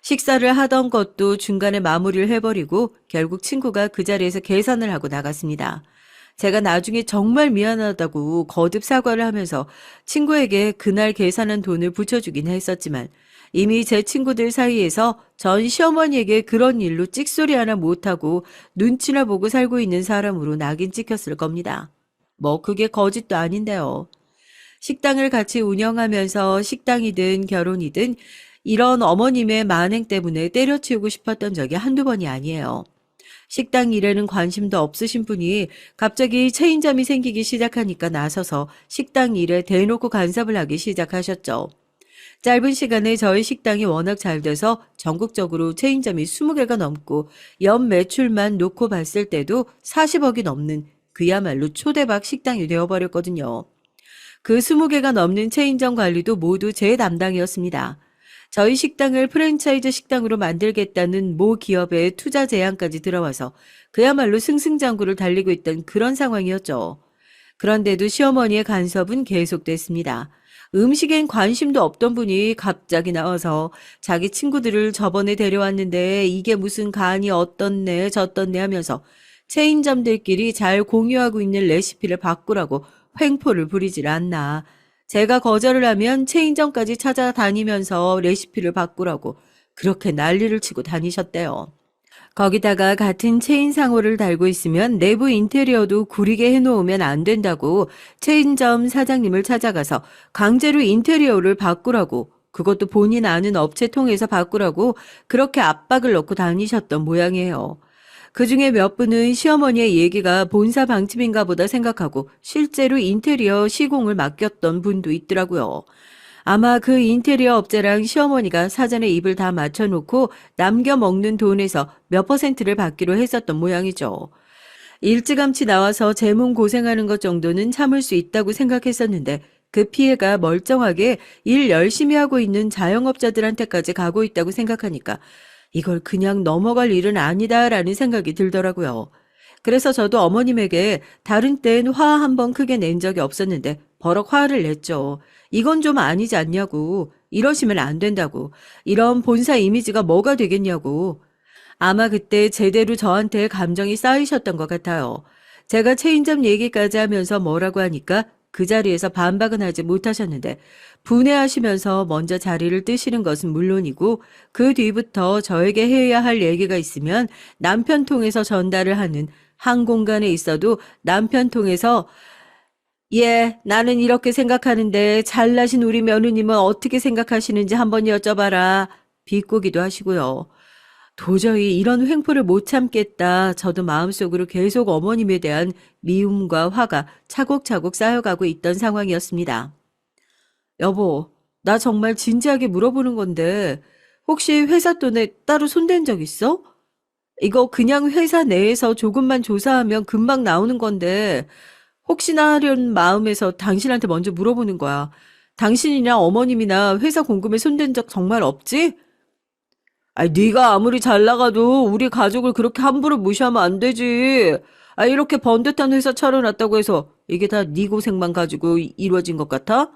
식사를 하던 것도 중간에 마무리를 해버리고 결국 친구가 그 자리에서 계산을 하고 나갔습니다. 제가 나중에 정말 미안하다고 거듭 사과를 하면서 친구에게 그날 계산한 돈을 붙여주긴 했었지만 이미 제 친구들 사이에서 전 시어머니에게 그런 일로 찍소리 하나 못하고 눈치나 보고 살고 있는 사람으로 낙인 찍혔을 겁니다. 뭐 그게 거짓도 아닌데요. 식당을 같이 운영하면서 식당이든 결혼이든 이런 어머님의 만행 때문에 때려치우고 싶었던 적이 한두 번이 아니에요. 식당 일에는 관심도 없으신 분이 갑자기 체인점이 생기기 시작하니까 나서서 식당 일에 대놓고 간섭을 하기 시작하셨죠. 짧은 시간에 저희 식당이 워낙 잘 돼서 전국적으로 체인점이 20개가 넘고 연 매출만 놓고 봤을 때도 40억이 넘는 그야말로 초대박 식당이 되어버렸거든요. 그 20개가 넘는 체인점 관리도 모두 제 담당이었습니다. 저희 식당을 프랜차이즈 식당으로 만들겠다는 모 기업의 투자 제안까지 들어와서 그야말로 승승장구를 달리고 있던 그런 상황이었죠. 그런데도 시어머니의 간섭은 계속됐습니다. 음식엔 관심도 없던 분이 갑자기 나와서 자기 친구들을 저번에 데려왔는데 이게 무슨 간이 어떻네 저떻네 하면서 체인점들끼리 잘 공유하고 있는 레시피를 바꾸라고 횡포를 부리질 않나. 제가 거절을 하면 체인점까지 찾아다니면서 레시피를 바꾸라고 그렇게 난리를 치고 다니셨대요. 거기다가 같은 체인 상호를 달고 있으면 내부 인테리어도 구리게 해놓으면 안 된다고 체인점 사장님을 찾아가서 강제로 인테리어를 바꾸라고 그것도 본인 아는 업체 통해서 바꾸라고 그렇게 압박을 넣고 다니셨던 모양이에요. 그중에 몇 분은 시어머니의 얘기가 본사 방침인가 보다 생각하고 실제로 인테리어 시공을 맡겼던 분도 있더라고요. 아마 그 인테리어 업자랑 시어머니가 사전에 입을 다 맞춰놓고 남겨 먹는 돈에서 몇 퍼센트를 받기로 했었던 모양이죠. 일찌감치 나와서 제 몸 고생하는 것 정도는 참을 수 있다고 생각했었는데 그 피해가 멀쩡하게 일 열심히 하고 있는 자영업자들한테까지 가고 있다고 생각하니까 이걸 그냥 넘어갈 일은 아니다라는 생각이 들더라고요. 그래서 저도 어머님에게 다른 땐 화 한 번 크게 낸 적이 없었는데 버럭 화를 냈죠. 이건 좀 아니지 않냐고. 이러시면 안 된다고. 이런 본사 이미지가 뭐가 되겠냐고. 아마 그때 제대로 저한테 감정이 쌓이셨던 것 같아요. 제가 체인점 얘기까지 하면서 뭐라고 하니까 그 자리에서 반박은 하지 못하셨는데 분해하시면서 먼저 자리를 뜨시는 것은 물론이고 그 뒤부터 저에게 해야 할 얘기가 있으면 남편 통해서 전달을 하는 한 공간에 있어도 남편 통해서 예, 나는 이렇게 생각하는데 잘나신 우리 며느님은 어떻게 생각하시는지 한번 여쭤봐라. 비꼬기도 하시고요. 도저히 이런 횡포를 못 참겠다. 저도 마음속으로 계속 어머님에 대한 미움과 화가 차곡차곡 쌓여가고 있던 상황이었습니다. 여보, 나 정말 진지하게 물어보는 건데 혹시 회사 돈에 따로 손댄 적 있어? 이거 그냥 회사 내에서 조금만 조사하면 금방 나오는 건데 혹시나 하려는 마음에서 당신한테 먼저 물어보는 거야. 당신이나 어머님이나 회사 공금에 손댄 적 정말 없지? 네가 아무리 잘 나가도 우리 가족을 그렇게 함부로 무시하면 안 되지. 이렇게 번듯한 회사 차려놨다고 해서 이게 다 네 고생만 가지고 이루어진 것 같아?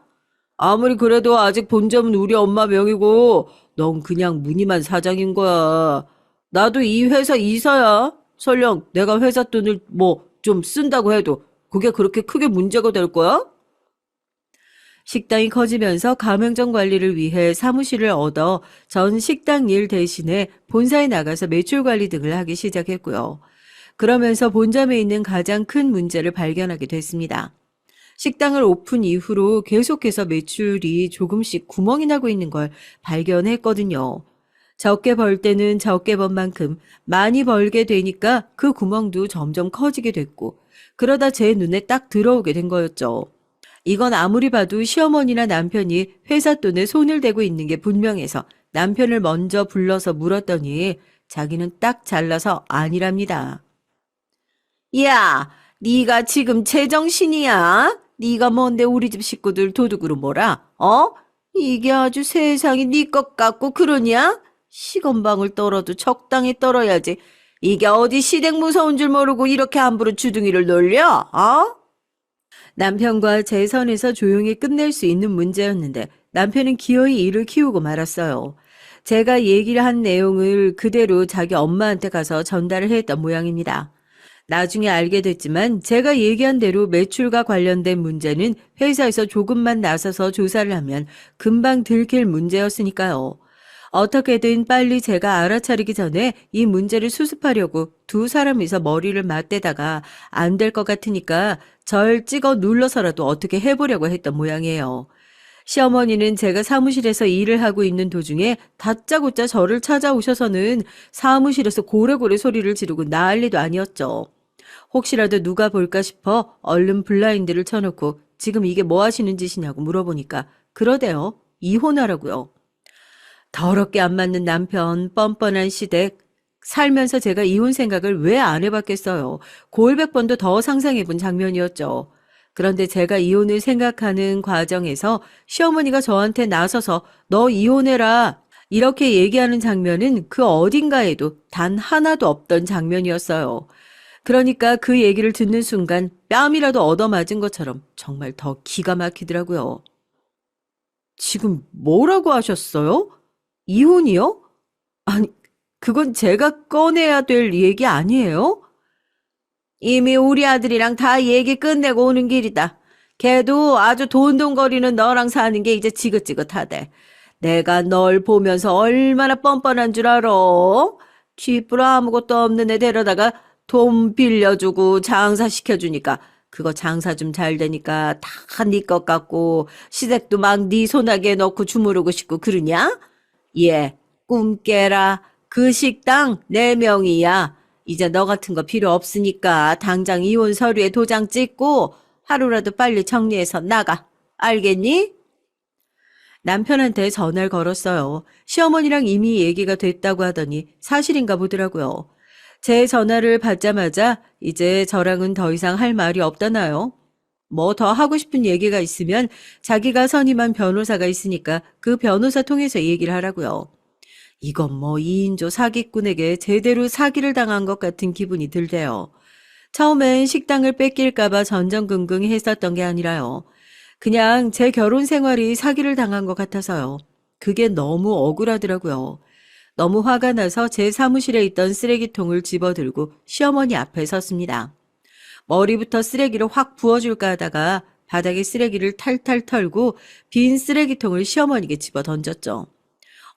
아무리 그래도 아직 본점은 우리 엄마 명의고 넌 그냥 무늬만 사장인 거야. 나도 이 회사 이사야. 설령 내가 회사 돈을 뭐 좀 쓴다고 해도 그게 그렇게 크게 문제가 될 거야? 식당이 커지면서 가맹점 관리를 위해 사무실을 얻어 전 식당 일 대신에 본사에 나가서 매출 관리 등을 하기 시작했고요. 그러면서 본점에 있는 가장 큰 문제를 발견하게 됐습니다. 식당을 오픈 이후로 계속해서 매출이 조금씩 구멍이 나고 있는 걸 발견했거든요. 적게 벌 때는 적게 번 만큼 많이 벌게 되니까 그 구멍도 점점 커지게 됐고 그러다 제 눈에 딱 들어오게 된 거였죠. 이건 아무리 봐도 시어머니나 남편이 회사 돈에 손을 대고 있는 게 분명해서 남편을 먼저 불러서 물었더니 자기는 딱 잘라서 아니랍니다. 야, 네가 지금 제정신이야? 네가 뭔데 우리 집 식구들 도둑으로 몰아? 어? 이게 아주 세상이 네 것 같고 그러냐? 시건방을 떨어도 적당히 떨어야지. 이게 어디 시댁 무서운 줄 모르고 이렇게 함부로 주둥이를 놀려? 어? 남편과 제 선에서 조용히 끝낼 수 있는 문제였는데 남편은 기어이 이를 키우고 말았어요. 제가 얘기를 한 내용을 그대로 자기 엄마한테 가서 전달을 했던 모양입니다. 나중에 알게 됐지만 제가 얘기한 대로 매출과 관련된 문제는 회사에서 조금만 나서서 조사를 하면 금방 들킬 문제였으니까요. 어떻게든 빨리 제가 알아차리기 전에 이 문제를 수습하려고 두 사람이서 머리를 맞대다가 안 될 것 같으니까 절 찍어 눌러서라도 어떻게 해보려고 했던 모양이에요. 시어머니는 제가 사무실에서 일을 하고 있는 도중에 다짜고짜 저를 찾아오셔서는 사무실에서 고래고래 소리를 지르고 난리도 아니었죠. 혹시라도 누가 볼까 싶어 얼른 블라인드를 쳐놓고 지금 이게 뭐 하시는 짓이냐고 물어보니까 그러대요. 이혼하라고요. 더럽게 안 맞는 남편, 뻔뻔한 시댁. 살면서 제가 이혼 생각을 왜 안 해봤겠어요. 골백 번도 더 상상해본 장면이었죠. 그런데 제가 이혼을 생각하는 과정에서 시어머니가 저한테 나서서 너 이혼해라 이렇게 얘기하는 장면은 그 어딘가에도 단 하나도 없던 장면이었어요. 그러니까 그 얘기를 듣는 순간 뺨이라도 얻어맞은 것처럼 정말 더 기가 막히더라고요. 지금 뭐라고 하셨어요? 이혼이요? 아니, 그건 제가 꺼내야 될 얘기 아니에요? 이미 우리 아들이랑 다 얘기 끝내고 오는 길이다. 걔도 아주 돈돈거리는 너랑 사는 게 이제 지긋지긋하대. 내가 널 보면서 얼마나 뻔뻔한 줄 알아? 쥐뿔 아무것도 없는 애 데려다가 돈 빌려주고 장사시켜주니까 그거 장사 좀 잘 되니까 다 네 것 같고 시댁도 막 네 손아귀에 넣고 주무르고 싶고 그러냐? 예, 꿈 깨라. 그 식당 네 명이야. 이제 너 같은 거 필요 없으니까 당장 이혼 서류에 도장 찍고 하루라도 빨리 정리해서 나가. 알겠니? 남편한테 전화를 걸었어요. 시어머니랑 이미 얘기가 됐다고 하더니 사실인가 보더라고요. 제 전화를 받자마자 이제 저랑은 더 이상 할 말이 없다나요? 뭐 더 하고 싶은 얘기가 있으면 자기가 선임한 변호사가 있으니까 그 변호사 통해서 얘기를 하라고요. 이건 뭐 2인조 사기꾼에게 제대로 사기를 당한 것 같은 기분이 들대요. 처음엔 식당을 뺏길까봐 전전긍긍 했었던 게 아니라요. 그냥 제 결혼 생활이 사기를 당한 것 같아서요. 그게 너무 억울하더라고요. 너무 화가 나서 제 사무실에 있던 쓰레기통을 집어들고 시어머니 앞에 섰습니다. 머리부터 쓰레기를 확 부어줄까 하다가 바닥에 쓰레기를 탈탈 털고 빈 쓰레기통을 시어머니께 집어 던졌죠.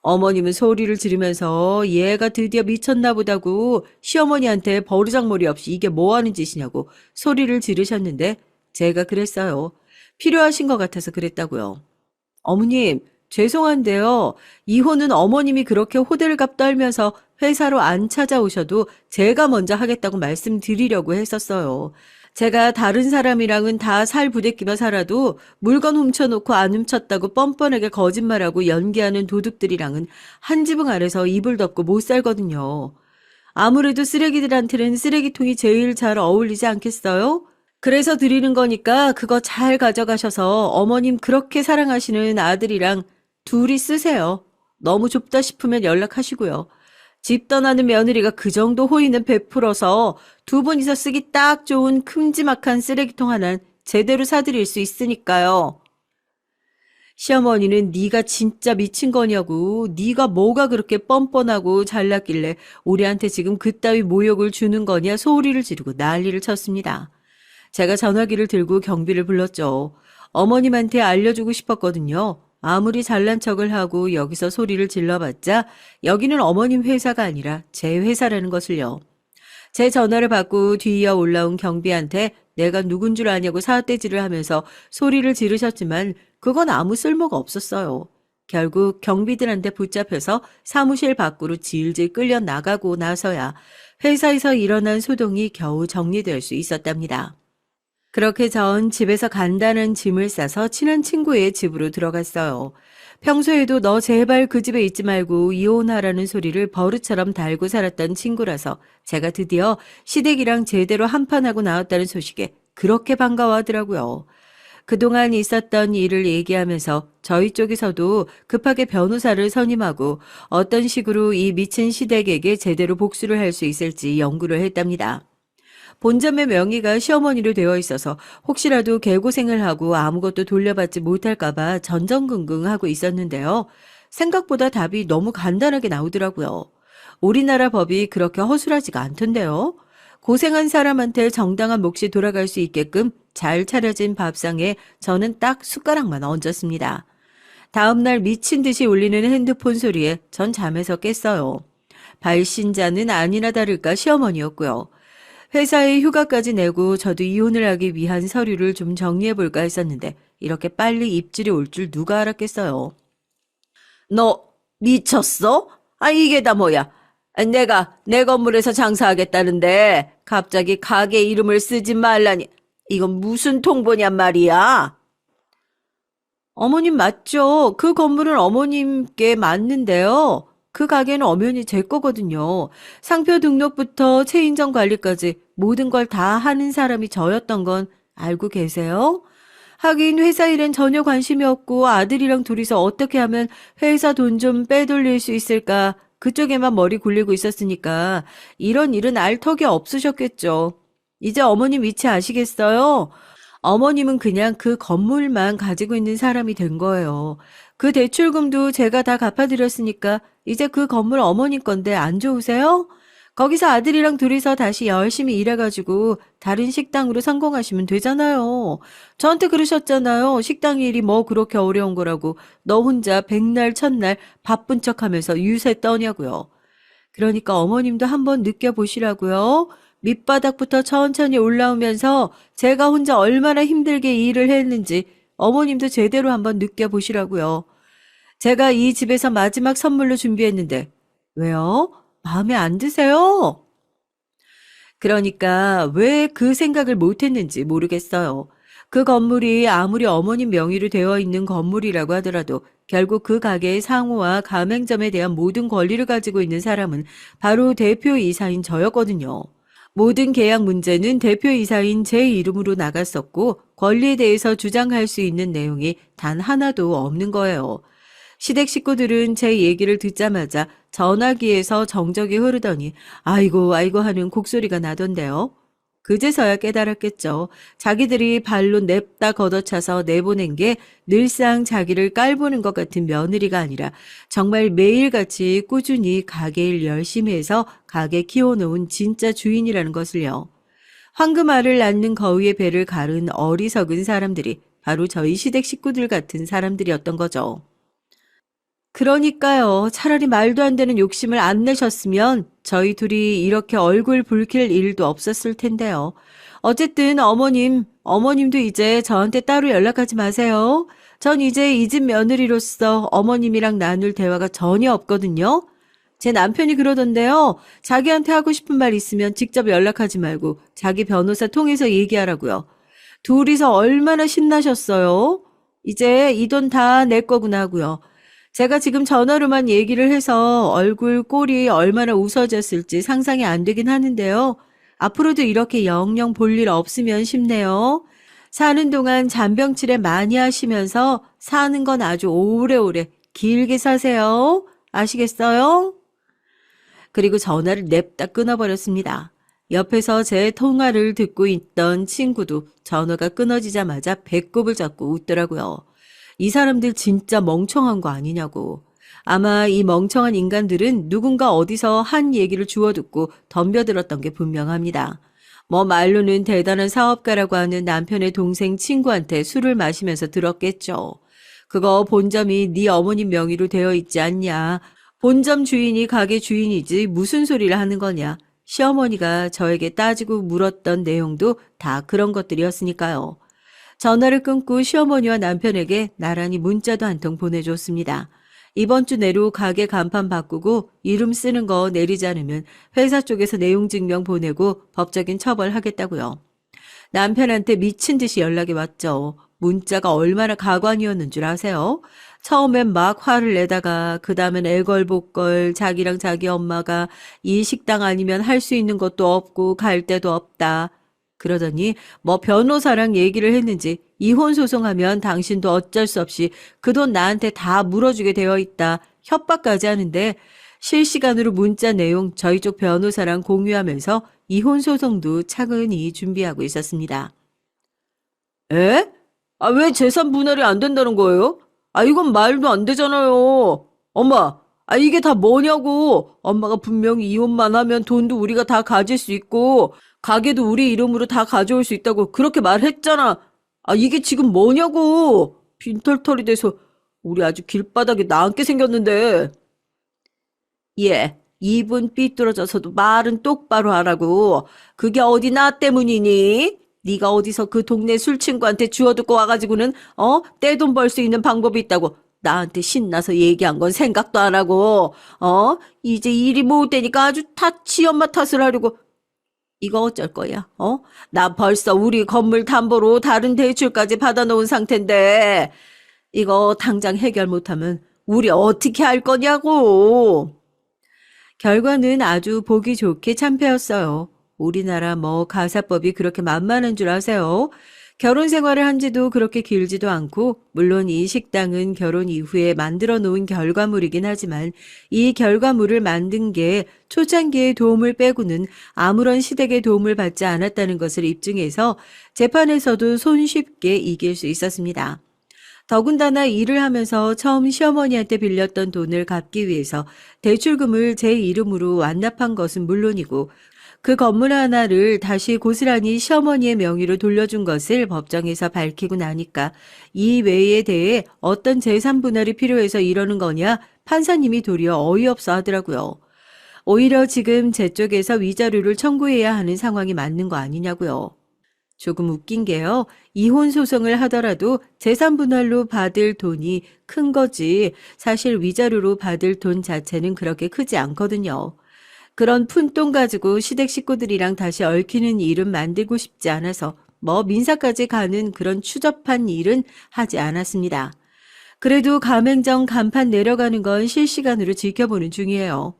어머님은 소리를 지르면서 얘가 드디어 미쳤나 보다고 시어머니한테 버르장머리 없이 이게 뭐 하는 짓이냐고 소리를 지르셨는데 제가 그랬어요. 필요하신 것 같아서 그랬다고요. 어머님, 죄송한데요. 이혼은 어머님이 그렇게 호들갑 떨면서 회사로 안 찾아오셔도 제가 먼저 하겠다고 말씀드리려고 했었어요. 제가 다른 사람이랑은 다 살 부대끼며 살아도 물건 훔쳐놓고 안 훔쳤다고 뻔뻔하게 거짓말하고 연기하는 도둑들이랑은 한 지붕 아래서 이불 덮고 못 살거든요. 아무래도 쓰레기들한테는 쓰레기통이 제일 잘 어울리지 않겠어요? 그래서 드리는 거니까 그거 잘 가져가셔서 어머님 그렇게 사랑하시는 아들이랑 둘이 쓰세요. 너무 좁다 싶으면 연락하시고요. 집 떠나는 며느리가 그 정도 호의는 베풀어서 두 분이서 쓰기 딱 좋은 큼지막한 쓰레기통 하나는 제대로 사드릴 수 있으니까요. 시어머니는 네가 진짜 미친 거냐고, 네가 뭐가 그렇게 뻔뻔하고 잘났길래 우리한테 지금 그따위 모욕을 주는 거냐 소리를 지르고 난리를 쳤습니다. 제가 전화기를 들고 경비를 불렀죠. 어머님한테 알려주고 싶었거든요. 아무리 잘난 척을 하고 여기서 소리를 질러봤자 여기는 어머님 회사가 아니라 제 회사라는 것을요. 제 전화를 받고 뒤이어 올라온 경비한테 내가 누군 줄 아냐고 사태질을 하면서 소리를 지르셨지만 그건 아무 쓸모가 없었어요. 결국 경비들한테 붙잡혀서 사무실 밖으로 질질 끌려 나가고 나서야 회사에서 일어난 소동이 겨우 정리될 수 있었답니다. 그렇게 전 집에서 간단한 짐을 싸서 친한 친구의 집으로 들어갔어요. 평소에도 너 제발 그 집에 있지 말고 이혼하라는 소리를 버릇처럼 달고 살았던 친구라서 제가 드디어 시댁이랑 제대로 한판하고 나왔다는 소식에 그렇게 반가워하더라고요. 그동안 있었던 일을 얘기하면서 저희 쪽에서도 급하게 변호사를 선임하고 어떤 식으로 이 미친 시댁에게 제대로 복수를 할 수 있을지 연구를 했답니다. 본점의 명의가 시어머니로 되어 있어서 혹시라도 개고생을 하고 아무것도 돌려받지 못할까봐 전전긍긍하고 있었는데요. 생각보다 답이 너무 간단하게 나오더라고요. 우리나라 법이 그렇게 허술하지가 않던데요. 고생한 사람한테 정당한 몫이 돌아갈 수 있게끔 잘 차려진 밥상에 저는 딱 숟가락만 얹었습니다. 다음날 미친 듯이 울리는 핸드폰 소리에 전 잠에서 깼어요. 발신자는 아니나 다를까 시어머니였고요. 회사에 휴가까지 내고 저도 이혼을 하기 위한 서류를 좀 정리해볼까 했었는데 이렇게 빨리 입질이 올 줄 누가 알았겠어요. 너 미쳤어? 아, 이게 다 뭐야? 내가 내 건물에서 장사하겠다는데 갑자기 가게 이름을 쓰지 말라니. 이건 무슨 통보냔 말이야? 어머님 맞죠? 그 건물은 어머님께 맞는데요. 그 가게는 엄연히 제 거거든요. 상표 등록부터 체인점 관리까지 모든 걸 다 하는 사람이 저였던 건 알고 계세요? 하긴 회사 일엔 전혀 관심이 없고 아들이랑 둘이서 어떻게 하면 회사 돈 좀 빼돌릴 수 있을까 그쪽에만 머리 굴리고 있었으니까 이런 일은 알 턱이 없으셨겠죠. 이제 어머님 위치 아시겠어요? 어머님은 그냥 그 건물만 가지고 있는 사람이 된 거예요. 그 대출금도 제가 다 갚아드렸으니까 이제 그 건물 어머님 건데 안 좋으세요? 거기서 아들이랑 둘이서 다시 열심히 일해가지고 다른 식당으로 성공하시면 되잖아요. 저한테 그러셨잖아요. 식당 일이 뭐 그렇게 어려운 거라고 너 혼자 백날 첫날 바쁜 척하면서 유세 떠냐고요. 그러니까 어머님도 한번 느껴보시라고요. 밑바닥부터 천천히 올라오면서 제가 혼자 얼마나 힘들게 일을 했는지 어머님도 제대로 한번 느껴보시라고요. 제가 이 집에서 마지막 선물로 준비했는데 왜요? 마음에 안 드세요? 그러니까 왜 그 생각을 못했는지 모르겠어요. 그 건물이 아무리 어머님 명의로 되어 있는 건물이라고 하더라도 결국 그 가게의 상호와 가맹점에 대한 모든 권리를 가지고 있는 사람은 바로 대표이사인 저였거든요. 모든 계약 문제는 대표이사인 제 이름으로 나갔었고 권리에 대해서 주장할 수 있는 내용이 단 하나도 없는 거예요. 시댁 식구들은 제 얘기를 듣자마자 전화기에서 정적이 흐르더니 아이고 아이고 하는 곡소리가 나던데요. 그제서야 깨달았겠죠. 자기들이 발로 냅다 걷어차서 내보낸 게 늘상 자기를 깔보는 것 같은 며느리가 아니라 정말 매일같이 꾸준히 가게 일 열심히 해서 가게 키워놓은 진짜 주인이라는 것을요. 황금알을 낳는 거위의 배를 가른 어리석은 사람들이 바로 저희 시댁 식구들 같은 사람들이었던 거죠. 그러니까요. 차라리 말도 안 되는 욕심을 안 내셨으면 저희 둘이 이렇게 얼굴 붉힐 일도 없었을 텐데요. 어쨌든 어머님도 이제 저한테 따로 연락하지 마세요. 전 이제 이 집 며느리로서 어머님이랑 나눌 대화가 전혀 없거든요. 제 남편이 그러던데요. 자기한테 하고 싶은 말 있으면 직접 연락하지 말고 자기 변호사 통해서 얘기하라고요. 둘이서 얼마나 신나셨어요? 이제 이 돈 다 내 거구나 하고요. 제가 지금 전화로만 얘기를 해서 얼굴 꼴이 얼마나 웃어졌을지 상상이 안 되긴 하는데요. 앞으로도 이렇게 영영 볼 일 없으면 싶네요. 사는 동안 잔병치레 많이 하시면서 사는 건 아주 오래오래 길게 사세요. 아시겠어요? 그리고 전화를 냅다 끊어버렸습니다. 옆에서 제 통화를 듣고 있던 친구도 전화가 끊어지자마자 배꼽을 잡고 웃더라고요. 이 사람들 진짜 멍청한 거 아니냐고. 아마 이 멍청한 인간들은 누군가 어디서 한 얘기를 주워 듣고 덤벼들었던 게 분명합니다. 뭐 말로는 대단한 사업가라고 하는 남편의 동생 친구한테 술을 마시면서 들었겠죠. 그거 본점이 네 어머님 명의로 되어 있지 않냐. 본점 주인이 가게 주인이지 무슨 소리를 하는 거냐. 시어머니가 저에게 따지고 물었던 내용도 다 그런 것들이었으니까요. 전화를 끊고 시어머니와 남편에게 나란히 문자도 한 통 보내줬습니다. 이번 주 내로 가게 간판 바꾸고 이름 쓰는 거 내리지 않으면 회사 쪽에서 내용 증명 보내고 법적인 처벌하겠다고요. 남편한테 미친 듯이 연락이 왔죠. 문자가 얼마나 가관이었는 줄 아세요? 처음엔 막 화를 내다가 그 다음엔 애걸복걸 자기랑 자기 엄마가 이 식당 아니면 할 수 있는 것도 없고 갈 데도 없다. 그러더니 뭐 변호사랑 얘기를 했는지 이혼 소송하면 당신도 어쩔 수 없이 그 돈 나한테 다 물어주게 되어 있다. 협박까지 하는데 실시간으로 문자 내용 저희 쪽 변호사랑 공유하면서 이혼 소송도 차근히 준비하고 있었습니다. 에? 아, 왜 재산 분할이 안 된다는 거예요? 아, 이건 말도 안 되잖아요. 엄마, 아, 이게 다 뭐냐고. 엄마가 분명히 이혼만 하면 돈도 우리가 다 가질 수 있고, 가게도 우리 이름으로 다 가져올 수 있다고 그렇게 말했잖아. 아, 이게 지금 뭐냐고. 빈털털이 돼서 우리 아주 길바닥에 나앉게 생겼는데. 예, 입은 삐뚤어져서도 말은 똑바로 하라고. 그게 어디 나 때문이니? 네가 어디서 그 동네 술친구한테 주워듣고 와가지고는 떼돈 벌 수 있는 방법이 있다고 나한테 신나서 얘기한 건 생각도 안 하고 이제 일이 못 되니까 아주 다 지 엄마 탓을 하려고. 이거 어쩔 거야? 나 벌써 우리 건물 담보로 다른 대출까지 받아놓은 상태인데 이거 당장 해결 못하면 우리 어떻게 할 거냐고. 결과는 아주 보기 좋게 참패였어요. 우리나라 뭐 가사법이 그렇게 만만한 줄 아세요? 결혼 생활을 한 지도 그렇게 길지도 않고, 물론 이 식당은 결혼 이후에 만들어 놓은 결과물이긴 하지만, 이 결과물을 만든 게 초창기의 도움을 빼고는 아무런 시댁의 도움을 받지 않았다는 것을 입증해서 재판에서도 손쉽게 이길 수 있었습니다. 더군다나 일을 하면서 처음 시어머니한테 빌렸던 돈을 갚기 위해서 대출금을 제 이름으로 완납한 것은 물론이고 그 건물 하나를 다시 고스란히 시어머니의 명의로 돌려준 것을 법정에서 밝히고 나니까 이 외에 대해 어떤 재산 분할이 필요해서 이러는 거냐 판사님이 도리어 어이없어 하더라고요. 오히려 지금 제 쪽에서 위자료를 청구해야 하는 상황이 맞는 거 아니냐고요. 조금 웃긴 게요. 이혼 소송을 하더라도 재산 분할로 받을 돈이 큰 거지 사실 위자료로 받을 돈 자체는 그렇게 크지 않거든요. 그런 푼돈 가지고 시댁 식구들이랑 다시 얽히는 일은 만들고 싶지 않아서 뭐 민사까지 가는 그런 추접한 일은 하지 않았습니다. 그래도 가맹점 간판 내려가는 건 실시간으로 지켜보는 중이에요.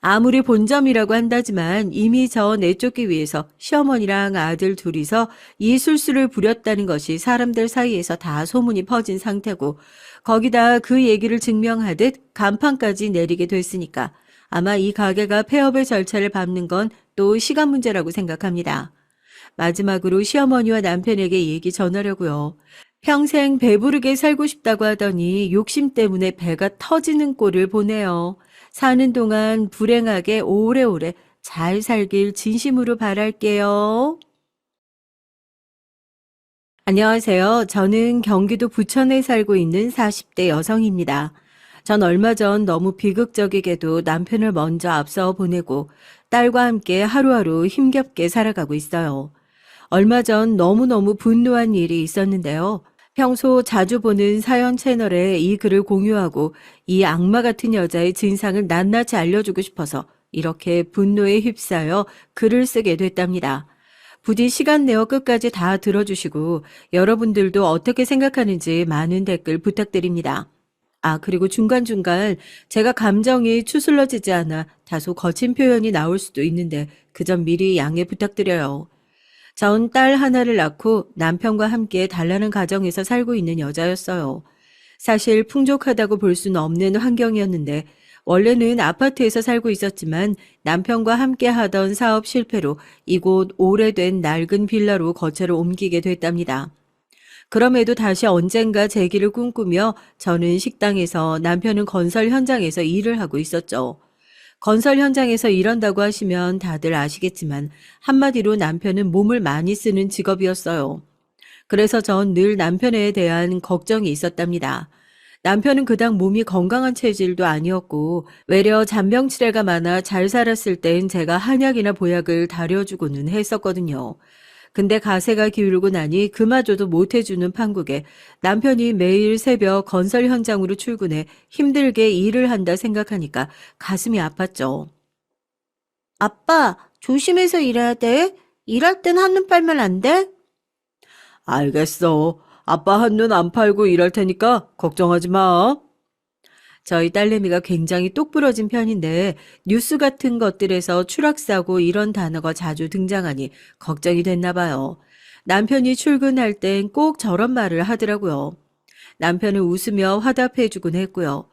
아무리 본점이라고 한다지만 이미 저 내쫓기 위해서 시어머니랑 아들 둘이서 이 술수를 부렸다는 것이 사람들 사이에서 다 소문이 퍼진 상태고 거기다 그 얘기를 증명하듯 간판까지 내리게 됐으니까 아마 이 가게가 폐업의 절차를 밟는 건 또 시간 문제라고 생각합니다. 마지막으로 시어머니와 남편에게 얘기 전하려고요. 평생 배부르게 살고 싶다고 하더니 욕심 때문에 배가 터지는 꼴을 보네요. 사는 동안 불행하게 오래오래 잘 살길 진심으로 바랄게요. 안녕하세요. 저는 경기도 부천에 살고 있는 40대 여성입니다. 전 얼마 전 너무 비극적이게도 남편을 먼저 앞서 보내고 딸과 함께 하루하루 힘겹게 살아가고 있어요. 얼마 전 너무너무 분노한 일이 있었는데요. 평소 자주 보는 사연 채널에 이 글을 공유하고 이 악마 같은 여자의 진상을 낱낱이 알려주고 싶어서 이렇게 분노에 휩싸여 글을 쓰게 됐답니다. 부디 시간 내어 끝까지 다 들어주시고 여러분들도 어떻게 생각하는지 많은 댓글 부탁드립니다. 아, 그리고 중간중간 제가 감정이 추슬러지지 않아 다소 거친 표현이 나올 수도 있는데 그 점 미리 양해 부탁드려요. 전 딸 하나를 낳고 남편과 함께 단란한 가정에서 살고 있는 여자였어요. 사실 풍족하다고 볼 수는 없는 환경이었는데 원래는 아파트에서 살고 있었지만 남편과 함께 하던 사업 실패로 이곳 오래된 낡은 빌라로 거처를 옮기게 됐답니다. 그럼에도 다시 언젠가 재기를 꿈꾸며 저는 식당에서 남편은 건설 현장에서 일을 하고 있었죠. 건설 현장에서 일한다고 하시면 다들 아시겠지만 한마디로 남편은 몸을 많이 쓰는 직업이었어요. 그래서 전 늘 남편에 대한 걱정이 있었답니다. 남편은 그닥 몸이 건강한 체질도 아니었고 외려 잔병치레가 많아 잘 살았을 땐 제가 한약이나 보약을 다려주고는 했었거든요. 근데 가세가 기울고 나니 그마저도 못해주는 판국에 남편이 매일 새벽 건설 현장으로 출근해 힘들게 일을 한다 생각하니까 가슴이 아팠죠. 아빠, 조심해서 일해야 돼. 일할 땐 한눈 팔면 안 돼? 알겠어. 아빠 한눈 안 팔고 일할 테니까 걱정하지 마. 저희 딸내미가 굉장히 똑부러진 편인데 뉴스 같은 것들에서 추락사고 이런 단어가 자주 등장하니 걱정이 됐나 봐요. 남편이 출근할 땐 꼭 저런 말을 하더라고요. 남편은 웃으며 화답해주곤 했고요.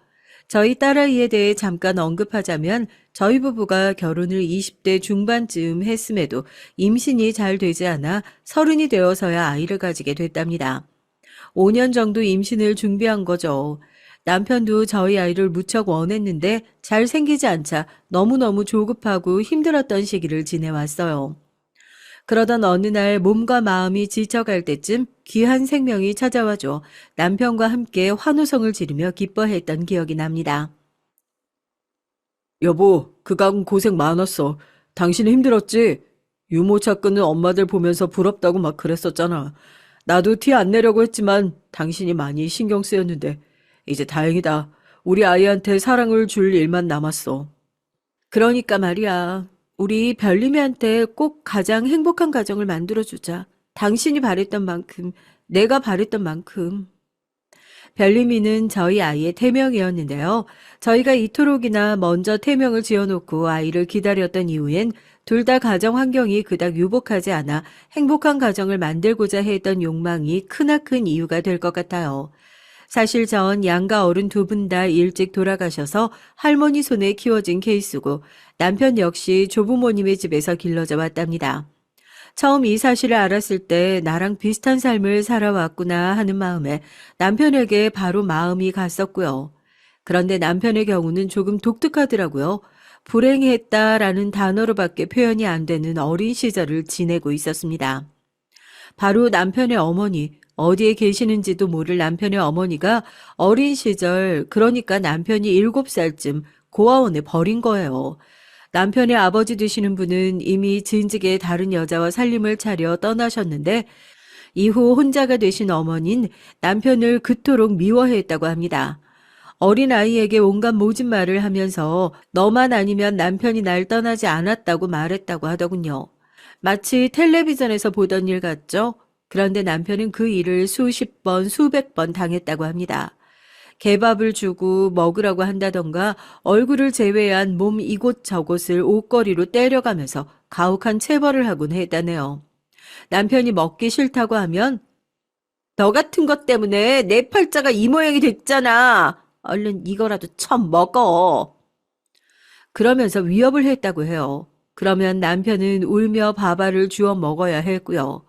저희 딸아이에 대해 잠깐 언급하자면 저희 부부가 결혼을 20대 중반쯤 했음에도 임신이 잘 되지 않아 30이 되어서야 아이를 가지게 됐답니다. 5년 정도 임신을 준비한 거죠. 남편도 저희 아이를 무척 원했는데 잘 생기지 않자 너무너무 조급하고 힘들었던 시기를 지내왔어요. 그러던 어느 날 몸과 마음이 지쳐갈 때쯤 귀한 생명이 찾아와줘 남편과 함께 환호성을 지르며 기뻐했던 기억이 납니다. 여보, 그간 고생 많았어. 당신 힘들었지? 유모차 끊는 엄마들 보면서 부럽다고 막 그랬었잖아. 나도 티 안 내려고 했지만 당신이 많이 신경 쓰였는데 이제 다행이다. 우리 아이한테 사랑을 줄 일만 남았어. 그러니까 말이야. 우리 별님이한테 꼭 가장 행복한 가정을 만들어주자. 당신이 바랬던 만큼, 내가 바랬던 만큼. 별님이는 저희 아이의 태명이었는데요. 저희가 이토록이나 먼저 태명을 지어놓고 아이를 기다렸던 이후엔 둘 다 가정 환경이 그닥 유복하지 않아 행복한 가정을 만들고자 했던 욕망이 크나큰 이유가 될 것 같아요. 사실 전 양가 어른 두 분 다 일찍 돌아가셔서 할머니 손에 키워진 케이스고 남편 역시 조부모님의 집에서 길러져 왔답니다. 처음 이 사실을 알았을 때 나랑 비슷한 삶을 살아왔구나 하는 마음에 남편에게 바로 마음이 갔었고요. 그런데 남편의 경우는 조금 독특하더라고요. 불행했다라는 단어로밖에 표현이 안 되는 어린 시절을 지내고 있었습니다. 바로 남편의 어머니, 어디에 계시는지도 모를 남편의 어머니가 어린 시절, 그러니까 남편이 7살쯤 고아원에 버린 거예요. 남편의 아버지 되시는 분은 이미 진즉에 다른 여자와 살림을 차려 떠나셨는데 이후 혼자가 되신 어머니는 남편을 그토록 미워했다고 합니다. 어린아이에게 온갖 모진 말을 하면서 너만 아니면 남편이 날 떠나지 않았다고 말했다고 하더군요. 마치 텔레비전에서 보던 일 같죠? 그런데 남편은 그 일을 수십 번, 수백 번 당했다고 합니다. 개밥을 주고 먹으라고 한다던가 얼굴을 제외한 몸 이곳저곳을 옷걸이로 때려가면서 가혹한 체벌을 하곤 했다네요. 남편이 먹기 싫다고 하면 너 같은 것 때문에 내 팔자가 이 모양이 됐잖아. 얼른 이거라도 참 먹어. 그러면서 위협을 했다고 해요. 그러면 남편은 울며 밥알을 주워 먹어야 했고요.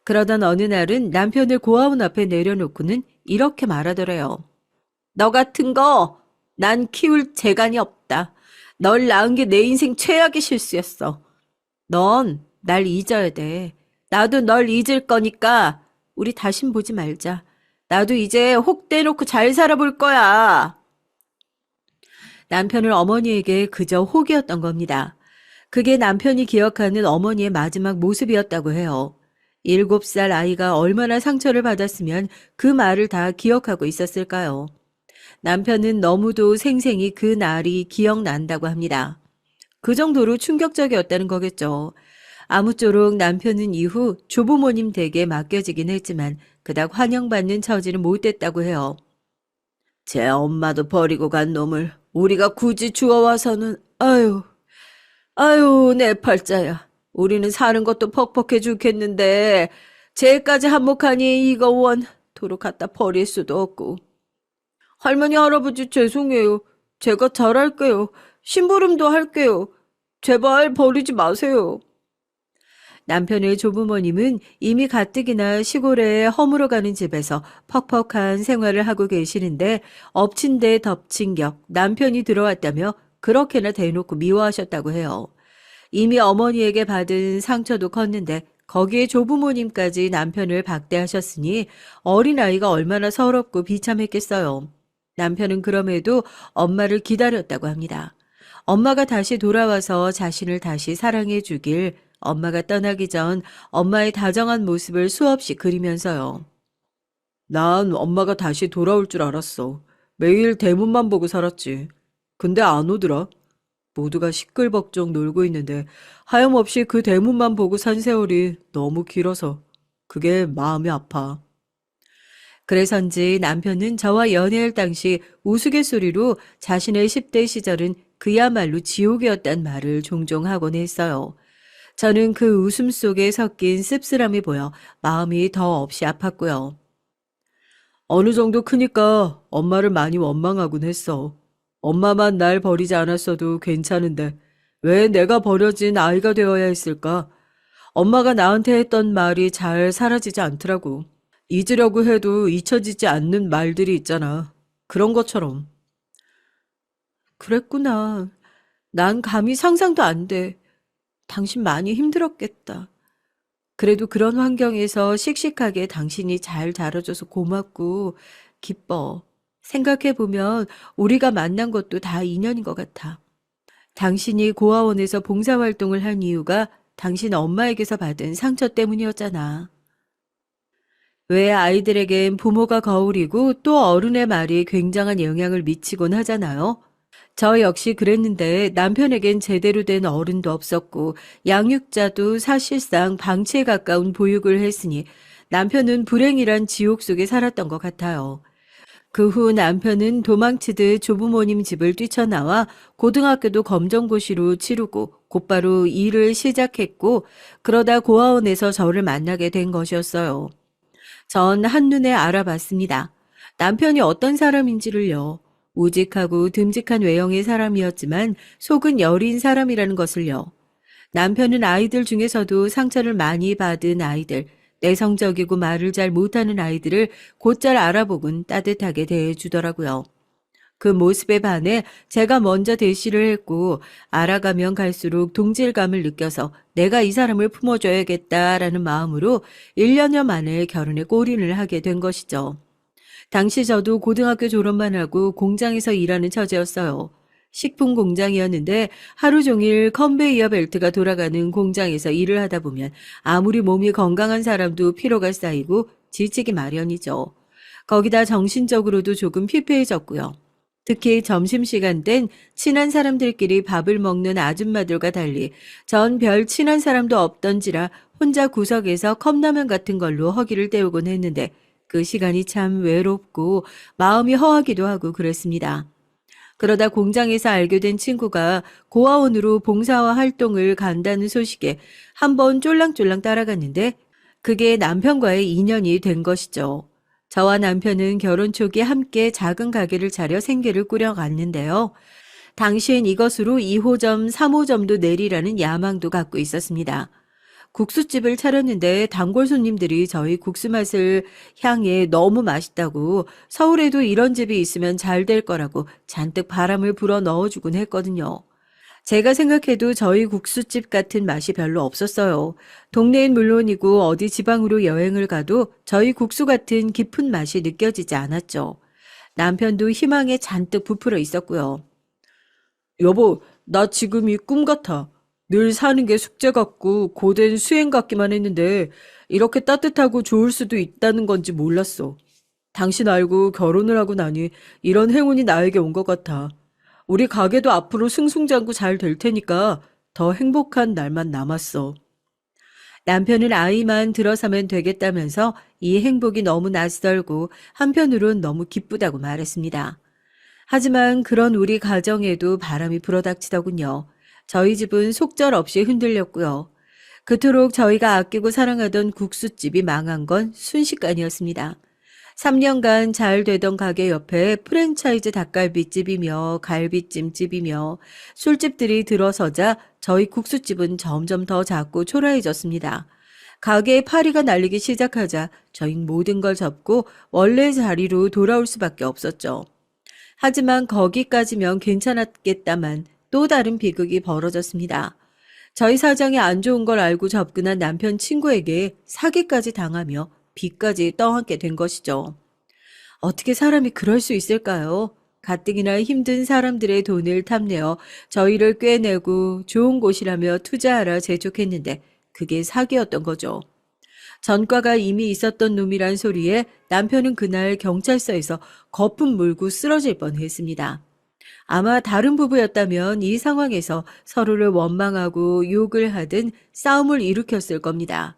그러던 어느 날은 남편을 고아원 앞에 내려놓고는 이렇게 말하더래요. 너 같은 거, 난 키울 재간이 없다. 널 낳은 게 내 인생 최악의 실수였어. 넌 날 잊어야 돼. 나도 널 잊을 거니까 우리 다신 보지 말자. 나도 이제 혹 대놓고 잘 살아볼 거야. 남편을 어머니에게 그저 혹이었던 겁니다. 그게 남편이 기억하는 어머니의 마지막 모습이었다고 해요. 7살 아이가 얼마나 상처를 받았으면 그 말을 다 기억하고 있었을까요? 남편은 너무도 생생히 그 날이 기억난다고 합니다. 그 정도로 충격적이었다는 거겠죠. 아무쪼록 남편은 이후 조부모님 댁에 맡겨지긴 했지만 그닥 환영받는 처지는 못 됐다고 해요. 제 엄마도 버리고 간 놈을 우리가 굳이 주워와서는 아유 내 팔자야. 우리는 사는 것도 퍽퍽해 죽겠는데 쟤까지 한몫하니 이거 원 도로 갖다 버릴 수도 없고. 할머니 할아버지 죄송해요. 제가 잘할게요. 심부름도 할게요. 제발 버리지 마세요. 남편의 조부모님은 이미 가뜩이나 시골에 허물어가는 집에서 퍽퍽한 생활을 하고 계시는데 엎친 데 덮친 격 남편이 들어왔다며 그렇게나 대놓고 미워하셨다고 해요. 이미 어머니에게 받은 상처도 컸는데 거기에 조부모님까지 남편을 박대하셨으니 어린아이가 얼마나 서럽고 비참했겠어요. 남편은 그럼에도 엄마를 기다렸다고 합니다. 엄마가 다시 돌아와서 자신을 다시 사랑해 주길 엄마가 떠나기 전 엄마의 다정한 모습을 수없이 그리면서요. 난 엄마가 다시 돌아올 줄 알았어. 매일 대문만 보고 살았지. 근데 안 오더라. 모두가 시끌벅적 놀고 있는데 하염없이 그 대문만 보고 산 세월이 너무 길어서 그게 마음이 아파. 그래서인지 남편은 저와 연애할 당시 우스갯소리로 자신의 10대 시절은 그야말로 지옥이었단 말을 종종 하곤 했어요. 저는 그 웃음 속에 섞인 씁쓸함이 보여 마음이 더 없이 아팠고요. 어느 정도 크니까 엄마를 많이 원망하곤 했어. 엄마만 날 버리지 않았어도 괜찮은데 왜 내가 버려진 아이가 되어야 했을까? 엄마가 나한테 했던 말이 잘 사라지지 않더라고. 잊으려고 해도 잊혀지지 않는 말들이 있잖아. 그런 것처럼. 그랬구나. 난 감히 상상도 안 돼. 당신 많이 힘들었겠다. 그래도 그런 환경에서 씩씩하게 당신이 잘 자라줘서 고맙고 기뻐. 생각해보면 우리가 만난 것도 다 인연인 것 같아. 당신이 고아원에서 봉사활동을 한 이유가 당신 엄마에게서 받은 상처 때문이었잖아. 왜 아이들에겐 부모가 거울이고 또 어른의 말이 굉장한 영향을 미치곤 하잖아요. 저 역시 그랬는데 남편에겐 제대로 된 어른도 없었고 양육자도 사실상 방치에 가까운 보육을 했으니 남편은 불행이란 지옥 속에 살았던 것 같아요. 그 후 남편은 도망치듯 조부모님 집을 뛰쳐나와 고등학교도 검정고시로 치르고 곧바로 일을 시작했고 그러다 고아원에서 저를 만나게 된 것이었어요. 전 한눈에 알아봤습니다. 남편이 어떤 사람인지를요. 우직하고 듬직한 외형의 사람이었지만 속은 여린 사람이라는 것을요. 남편은 아이들 중에서도 상처를 많이 받은 아이들, 내성적이고 말을 잘 못하는 아이들을 곧잘 알아보곤 따뜻하게 대해주더라고요. 그 모습에 반해 제가 먼저 대시를 했고 알아가면 갈수록 동질감을 느껴서 내가 이 사람을 품어줘야겠다라는 마음으로 1년여 만에 결혼에 골인을 하게 된 것이죠. 당시 저도 고등학교 졸업만 하고 공장에서 일하는 처지였어요. 식품 공장이었는데 하루 종일 컨베이어 벨트가 돌아가는 공장에서 일을 하다 보면 아무리 몸이 건강한 사람도 피로가 쌓이고 지치기 마련이죠. 거기다 정신적으로도 조금 피폐해졌고요. 특히 점심시간 땐 친한 사람들끼리 밥을 먹는 아줌마들과 달리 전 별 친한 사람도 없던지라 혼자 구석에서 컵라면 같은 걸로 허기를 때우곤 했는데 그 시간이 참 외롭고 마음이 허하기도 하고 그랬습니다. 그러다 공장에서 알게 된 친구가 고아원으로 봉사와 활동을 간다는 소식에 한번 쫄랑쫄랑 따라갔는데 그게 남편과의 인연이 된 것이죠. 저와 남편은 결혼 초기 함께 작은 가게를 차려 생계를 꾸려갔는데요. 당시엔 이것으로 2호점, 3호점도 내리라는 야망도 갖고 있었습니다. 국수집을 차렸는데 단골 손님들이 저희 국수 맛을 향해 너무 맛있다고 서울에도 이런 집이 있으면 잘 될 거라고 잔뜩 바람을 불어 넣어주곤 했거든요. 제가 생각해도 저희 국수집 같은 맛이 별로 없었어요. 동네엔 물론이고 어디 지방으로 여행을 가도 저희 국수 같은 깊은 맛이 느껴지지 않았죠. 남편도 희망에 잔뜩 부풀어 있었고요. 여보, 나 지금이 꿈 같아. 늘 사는 게 숙제 같고 고된 수행 같기만 했는데 이렇게 따뜻하고 좋을 수도 있다는 건지 몰랐어. 당신 알고 결혼을 하고 나니 이런 행운이 나에게 온 것 같아. 우리 가게도 앞으로 승승장구 잘 될 테니까 더 행복한 날만 남았어. 남편은 아이만 들어서면 되겠다면서 이 행복이 너무 낯설고 한편으론 너무 기쁘다고 말했습니다. 하지만 그런 우리 가정에도 바람이 불어닥치더군요. 저희 집은 속절없이 흔들렸고요. 그토록 저희가 아끼고 사랑하던 국수집이 망한 건 순식간이었습니다. 3년간 잘 되던 가게 옆에 프랜차이즈 닭갈비집이며 갈비찜집이며 술집들이 들어서자 저희 국수집은 점점 더 작고 초라해졌습니다. 가게에 파리가 날리기 시작하자 저희 모든 걸 접고 원래 자리로 돌아올 수밖에 없었죠. 하지만 거기까지면 괜찮았겠다만 또 다른 비극이 벌어졌습니다. 저희 사정이 안 좋은 걸 알고 접근한 남편 친구에게 사기까지 당하며 빚까지 떠안게 된 것이죠. 어떻게 사람이 그럴 수 있을까요? 가뜩이나 힘든 사람들의 돈을 탐내어 저희를 꿰내고 좋은 곳이라며 투자하라 재촉했는데 그게 사기였던 거죠. 전과가 이미 있었던 놈이란 소리에 남편은 그날 경찰서에서 거품 물고 쓰러질 뻔했습니다. 아마 다른 부부였다면 이 상황에서 서로를 원망하고 욕을 하든 싸움을 일으켰을 겁니다.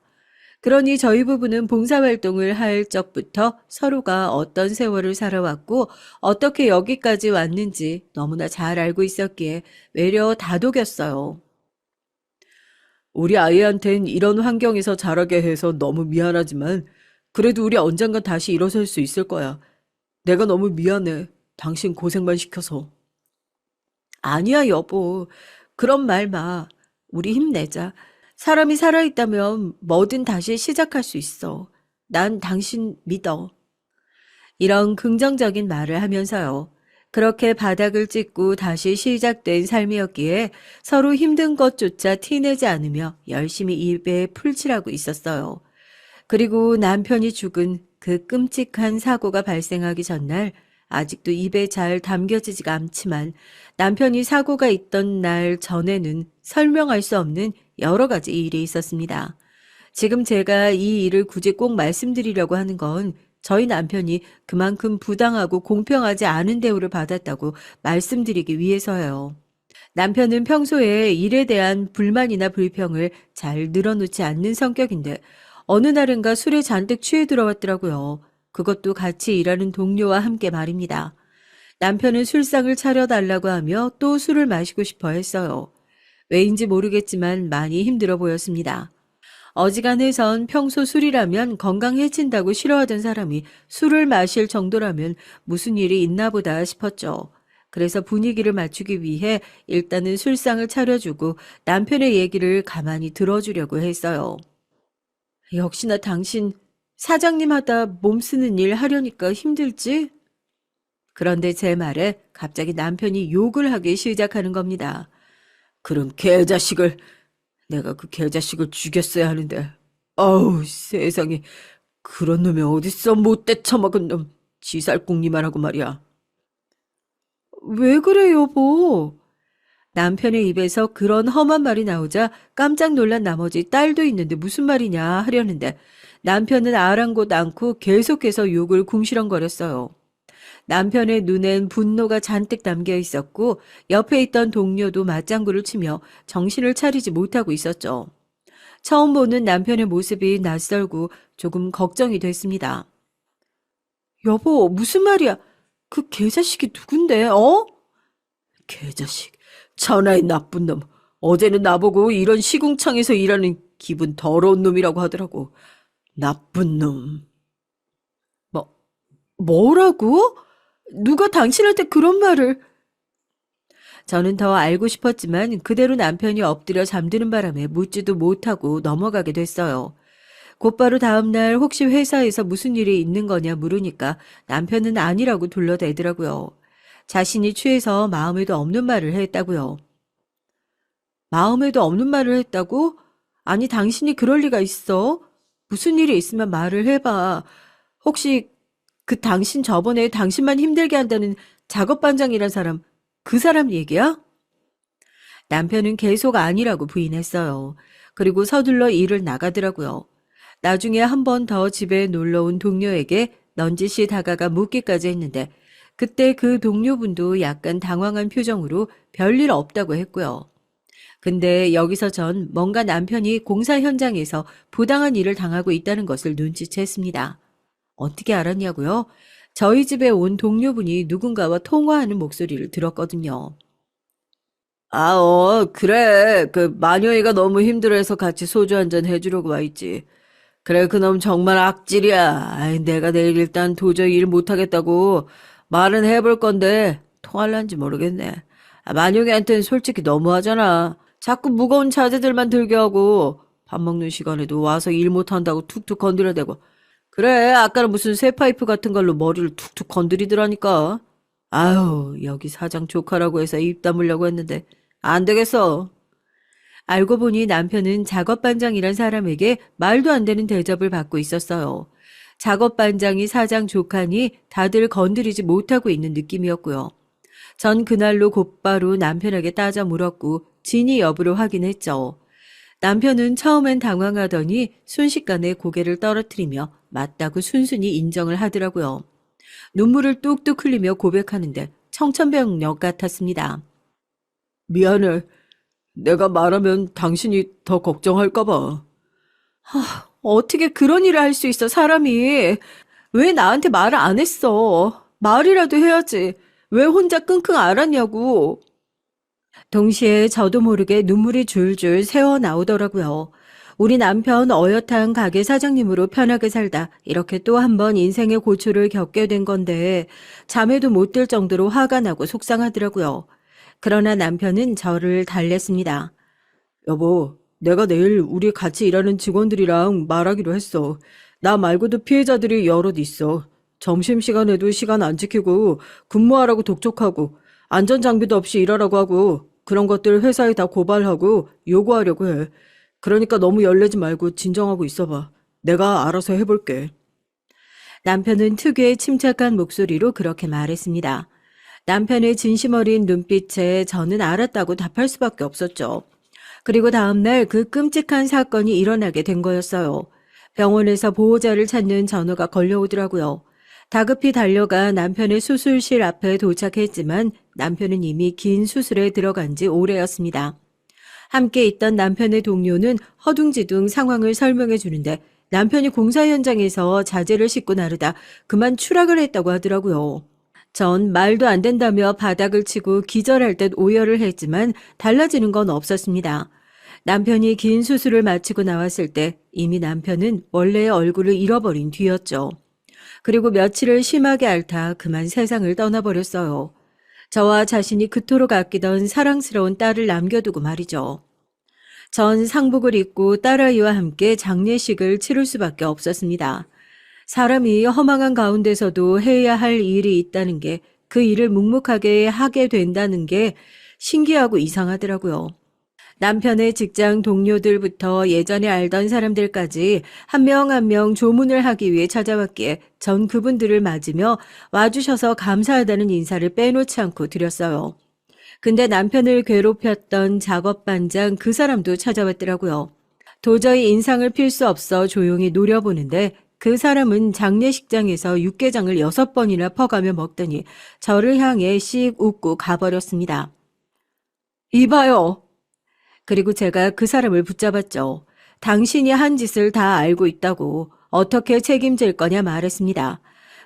그러니 저희 부부는 봉사활동을 할 적부터 서로가 어떤 세월을 살아왔고 어떻게 여기까지 왔는지 너무나 잘 알고 있었기에 외려 다독였어요. 우리 아이한텐 이런 환경에서 자라게 해서 너무 미안하지만 그래도 우리 언젠간 다시 일어설 수 있을 거야. 내가 너무 미안해. 당신 고생만 시켜서. 아니야, 여보. 그런 말 마. 우리 힘내자. 사람이 살아있다면 뭐든 다시 시작할 수 있어. 난 당신 믿어. 이런 긍정적인 말을 하면서요. 그렇게 바닥을 찍고 다시 시작된 삶이었기에 서로 힘든 것조차 티내지 않으며 열심히 입에 풀칠하고 있었어요. 그리고 남편이 죽은 그 끔찍한 사고가 발생하기 전날 아직도 입에 잘 담겨지지가 않지만 남편이 사고가 있던 날 전에는 설명할 수 없는 여러 가지 일이 있었습니다. 지금 제가 이 일을 굳이 꼭 말씀드리려고 하는 건 저희 남편이 그만큼 부당하고 공평하지 않은 대우를 받았다고 말씀드리기 위해서요. 남편은 평소에 일에 대한 불만이나 불평을 잘 늘어놓지 않는 성격인데 어느 날인가 술에 잔뜩 취해 들어왔더라고요. 그것도 같이 일하는 동료와 함께 말입니다. 남편은 술상을 차려달라고 하며 또 술을 마시고 싶어 했어요. 왜인지 모르겠지만 많이 힘들어 보였습니다. 어지간해선 평소 술이라면 건강 해친다고 싫어하던 사람이 술을 마실 정도라면 무슨 일이 있나 보다 싶었죠. 그래서 분위기를 맞추기 위해 일단은 술상을 차려주고 남편의 얘기를 가만히 들어주려고 했어요. 역시나 당신 사장님 하다 몸 쓰는 일 하려니까 힘들지? 그런데 제 말에 갑자기 남편이 욕을 하기 시작하는 겁니다. 그럼 개자식을, 내가 그 개자식을 죽였어야 하는데. 아우, 세상에. 그런 놈이 어딨어, 못돼 처먹은 놈. 지살궁리만 하고 말이야. 왜 그래, 여보? 남편의 입에서 그런 험한 말이 나오자 깜짝 놀란 나머지 딸도 있는데 무슨 말이냐 하려는데 남편은 아랑곳 않고 계속해서 욕을 궁시렁거렸어요. 남편의 눈엔 분노가 잔뜩 담겨 있었고 옆에 있던 동료도 맞장구를 치며 정신을 차리지 못하고 있었죠. 처음 보는 남편의 모습이 낯설고 조금 걱정이 됐습니다. 여보, 무슨 말이야? 그 개자식이 누군데, 어? 개자식. 천하의 나쁜 놈. 어제는 나보고 이런 시궁창에서 일하는 기분 더러운 놈이라고 하더라고. 나쁜 놈. 뭐라고? 누가 당신한테 그런 말을... 저는 더 알고 싶었지만 그대로 남편이 엎드려 잠드는 바람에 묻지도 못하고 넘어가게 됐어요. 곧바로 다음날 혹시 회사에서 무슨 일이 있는 거냐 물으니까 남편은 아니라고 둘러대더라고요. 자신이 취해서 마음에도 없는 말을 했다고요. 마음에도 없는 말을 했다고? 아니 당신이 그럴 리가 있어? 무슨 일이 있으면 말을 해봐. 혹시 그 당신 저번에 당신만 힘들게 한다는 작업반장이란 사람, 그 사람 얘기야? 남편은 계속 아니라고 부인했어요. 그리고 서둘러 일을 나가더라고요. 나중에 한 번 더 집에 놀러 온 동료에게 넌지시 다가가 묻기까지 했는데 그때 그 동료분도 약간 당황한 표정으로 별일 없다고 했고요. 근데 여기서 전 뭔가 남편이 공사 현장에서 부당한 일을 당하고 있다는 것을 눈치챘습니다. 어떻게 알았냐고요? 저희 집에 온 동료분이 누군가와 통화하는 목소리를 들었거든요. 그래. 그 마녀이가 너무 힘들어해서 같이 소주 한잔 해주려고 와 있지. 그래, 그놈 정말 악질이야. 아이, 내가 내일 일단 도저히 일 못하겠다고 말은 해볼 건데 통할란지 모르겠네. 마녀이한테는 솔직히 너무하잖아. 자꾸 무거운 자재들만 들게 하고 밥 먹는 시간에도 와서 일 못한다고 툭툭 건드려대고. 그래, 아까는 무슨 쇠파이프 같은 걸로 머리를 툭툭 건드리더라니까. 아유, 여기 사장 조카라고 해서 입 다물려고 했는데 안 되겠어. 알고 보니 남편은 작업반장이란 사람에게 말도 안 되는 대접을 받고 있었어요. 작업반장이 사장 조카니 다들 건드리지 못하고 있는 느낌이었고요. 전 그날로 곧바로 남편에게 따져 물었고 진위 여부를 확인했죠. 남편은 처음엔 당황하더니 순식간에 고개를 떨어뜨리며 맞다고 순순히 인정을 하더라고요. 눈물을 뚝뚝 흘리며 고백하는데 청천벽력 같았습니다. 미안해. 내가 말하면 당신이 더 걱정할까 봐. 어떻게 그런 일을 할 수 있어, 사람이. 왜 나한테 말을 안 했어? 말이라도 해야지. 왜 혼자 끙끙 앓았냐고. 동시에 저도 모르게 눈물이 줄줄 새어 나오더라고요. 우리 남편 어엿한 가게 사장님으로 편하게 살다 이렇게 또 한 번 인생의 고초를 겪게 된 건데 잠에도 못 들 정도로 화가 나고 속상하더라고요. 그러나 남편은 저를 달랬습니다. 여보, 내가 내일 우리 같이 일하는 직원들이랑 말하기로 했어. 나 말고도 피해자들이 여럿 있어. 점심시간에도 시간 안 지키고 근무하라고 독촉하고 안전장비도 없이 일하라고 하고 그런 것들 회사에 다 고발하고 요구하려고 해. 그러니까 너무 열내지 말고 진정하고 있어봐. 내가 알아서 해볼게. 남편은 특유의 침착한 목소리로 그렇게 말했습니다. 남편의 진심 어린 눈빛에 저는 알았다고 답할 수밖에 없었죠. 그리고 다음날 그 끔찍한 사건이 일어나게 된 거였어요. 병원에서 보호자를 찾는 전화가 걸려오더라고요. 다급히 달려가 남편의 수술실 앞에 도착했지만 남편은 이미 긴 수술에 들어간 지 오래였습니다. 함께 있던 남편의 동료는 허둥지둥 상황을 설명해 주는데 남편이 공사 현장에서 자재를 싣고 나르다 그만 추락을 했다고 하더라고요. 전 말도 안 된다며 바닥을 치고 기절할 듯 오열을 했지만 달라지는 건 없었습니다. 남편이 긴 수술을 마치고 나왔을 때 이미 남편은 원래의 얼굴을 잃어버린 뒤였죠. 그리고 며칠을 심하게 앓다 그만 세상을 떠나버렸어요. 저와 자신이 그토록 아끼던 사랑스러운 딸을 남겨두고 말이죠. 전 상복을 입고 딸아이와 함께 장례식을 치를 수밖에 없었습니다. 사람이 허망한 가운데서도 해야 할 일이 있다는 게 그 일을 묵묵하게 하게 된다는 게 신기하고 이상하더라고요. 남편의 직장 동료들부터 예전에 알던 사람들까지 한 명 한 명 조문을 하기 위해 찾아왔기에 전 그분들을 맞으며 와주셔서 감사하다는 인사를 빼놓지 않고 드렸어요. 근데 남편을 괴롭혔던 작업반장 그 사람도 찾아왔더라고요. 도저히 인상을 필 수 없어 조용히 노려보는데 그 사람은 장례식장에서 육개장을 6번이나 퍼가며 먹더니 저를 향해 씩 웃고 가버렸습니다. 이봐요. 그리고 제가 그 사람을 붙잡았죠. 당신이 한 짓을 다 알고 있다고 어떻게 책임질 거냐 말했습니다.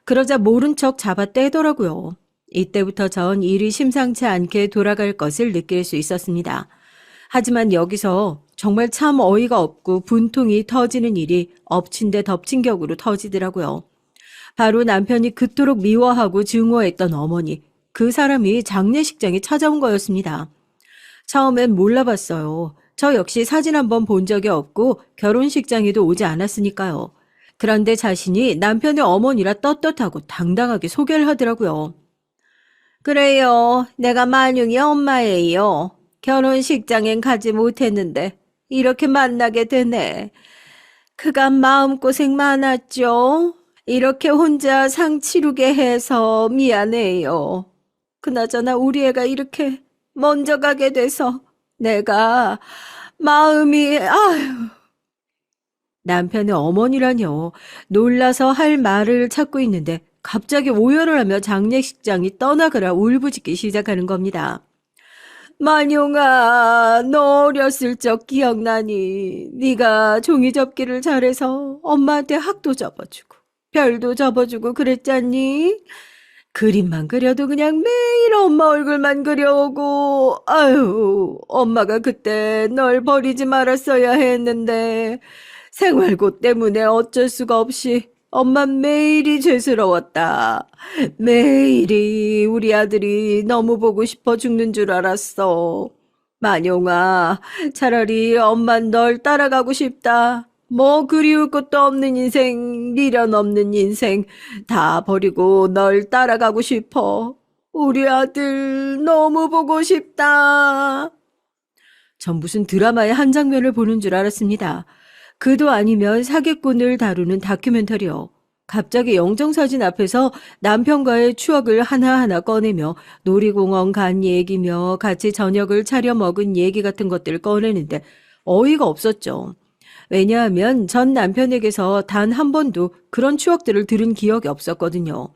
그러자 모른 척 잡아 떼더라고요. 이때부터 전 일이 심상치 않게 돌아갈 것을 느낄 수 있었습니다. 하지만 여기서 정말 참 어이가 없고 분통이 터지는 일이 엎친 데 덮친 격으로 터지더라고요. 바로 남편이 그토록 미워하고 증오했던 어머니, 그 사람이 장례식장에 찾아온 거였습니다. 처음엔 몰라봤어요. 저 역시 사진 한번 본 적이 없고 결혼식장에도 오지 않았으니까요. 그런데 자신이 남편의 어머니라 떳떳하고 당당하게 소개를 하더라고요. 그래요. 내가 만용이 엄마예요. 결혼식장엔 가지 못했는데 이렇게 만나게 되네. 그간 마음고생 많았죠. 이렇게 혼자 상 치르게 해서 미안해요. 그나저나 우리 애가 이렇게 먼저 가게 돼서 내가 마음이 남편의 어머니라뇨. 놀라서 할 말을 찾고 있는데 갑자기 오열을 하며 장례식장이 떠나가라 울부짖기 시작하는 겁니다. 만용아, 너 어렸을 적 기억나니? 네가 종이 접기를 잘해서 엄마한테 학도 접어주고 별도 접어주고 그랬잖니? 그림만 그려도 그냥 매일 엄마 얼굴만 그려오고 아유, 엄마가 그때 널 버리지 말았어야 했는데 생활고 때문에 어쩔 수가 없이 엄마 매일이 죄스러웠다. 매일이 우리 아들이 너무 보고 싶어 죽는 줄 알았어. 만용아, 차라리 엄만 널 따라가고 싶다. 뭐 그리울 것도 없는 인생, 미련 없는 인생 다 버리고 널 따라가고 싶어. 우리 아들 너무 보고 싶다. 전 무슨 드라마의 한 장면을 보는 줄 알았습니다. 그도 아니면 사기꾼을 다루는 다큐멘터리요. 갑자기 영정사진 앞에서 남편과의 추억을 하나하나 꺼내며 놀이공원 간 얘기며 같이 저녁을 차려 먹은 얘기 같은 것들을 꺼내는데 어이가 없었죠. 왜냐하면 전 남편에게서 단 한 번도 그런 추억들을 들은 기억이 없었거든요.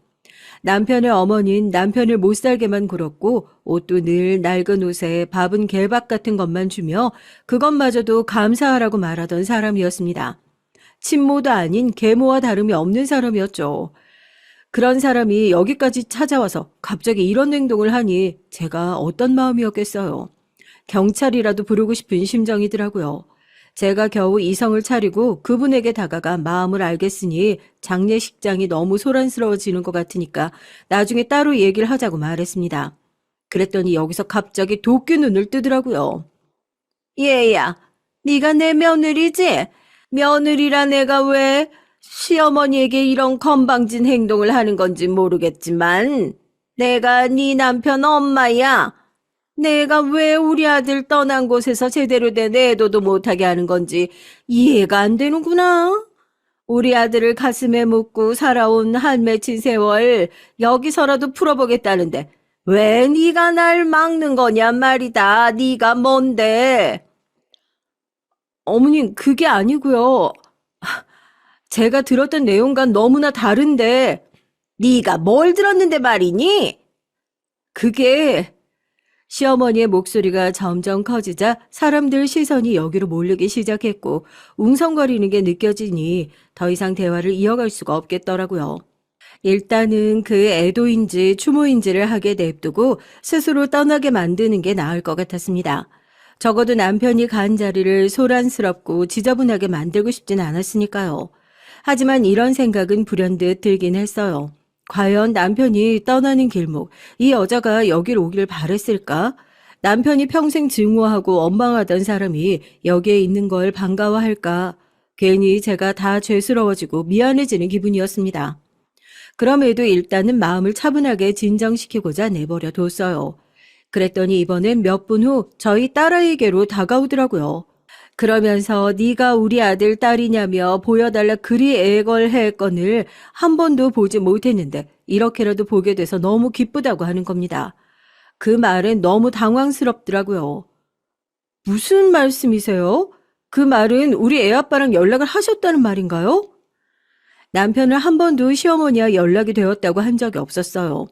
남편의 어머니는 남편을 못 살게만 굴었고 옷도 늘 낡은 옷에 밥은 개밥 같은 것만 주며 그것마저도 감사하라고 말하던 사람이었습니다. 친모도 아닌 계모와 다름이 없는 사람이었죠. 그런 사람이 여기까지 찾아와서 갑자기 이런 행동을 하니 제가 어떤 마음이었겠어요. 경찰이라도 부르고 싶은 심정이더라고요. 제가 겨우 이성을 차리고 그분에게 다가가 마음을 알겠으니 장례식장이 너무 소란스러워지는 것 같으니까 나중에 따로 얘기를 하자고 말했습니다. 그랬더니 여기서 갑자기 도끼 눈을 뜨더라고요. 얘야, 네가 내 며느리지? 며느리라 내가 왜 시어머니에게 이런 건방진 행동을 하는 건지 모르겠지만 내가 네 남편 엄마야. 내가 왜 우리 아들 떠난 곳에서 제대로 된 애도도 못하게 하는 건지 이해가 안 되는구나. 우리 아들을 가슴에 묻고 살아온 한 맺힌 세월 여기서라도 풀어보겠다는데 왜 네가 날 막는 거냐 말이다. 네가 뭔데? 어머님, 그게 아니고요. 제가 들었던 내용과 너무나 다른데 네가 뭘 들었는데 말이니? 그게 시어머니의 목소리가 점점 커지자 사람들 시선이 여기로 몰리기 시작했고 웅성거리는 게 느껴지니 더 이상 대화를 이어갈 수가 없겠더라고요. 일단은 그 애도인지 추모인지를 하게 냅두고 스스로 떠나게 만드는 게 나을 것 같았습니다. 적어도 남편이 간 자리를 소란스럽고 지저분하게 만들고 싶진 않았으니까요. 하지만 이런 생각은 불현듯 들긴 했어요. 과연 남편이 떠나는 길목, 이 여자가 여길 오길 바랬을까? 남편이 평생 증오하고 원망하던 사람이 여기에 있는 걸 반가워할까? 괜히 제가 다 죄스러워지고 미안해지는 기분이었습니다. 그럼에도 일단은 마음을 차분하게 진정시키고자 내버려 뒀어요. 그랬더니 이번엔 몇 분 후 저희 딸아이에게로 다가오더라고요. 그러면서 네가 우리 아들 딸이냐며 보여달라 그리 애걸했건을 한 번도 보지 못했는데 이렇게라도 보게 돼서 너무 기쁘다고 하는 겁니다. 그 말엔 너무 당황스럽더라고요. 무슨 말씀이세요? 그 말은 우리 애아빠랑 연락을 하셨다는 말인가요? 남편은 한 번도 시어머니와 연락이 되었다고 한 적이 없었어요.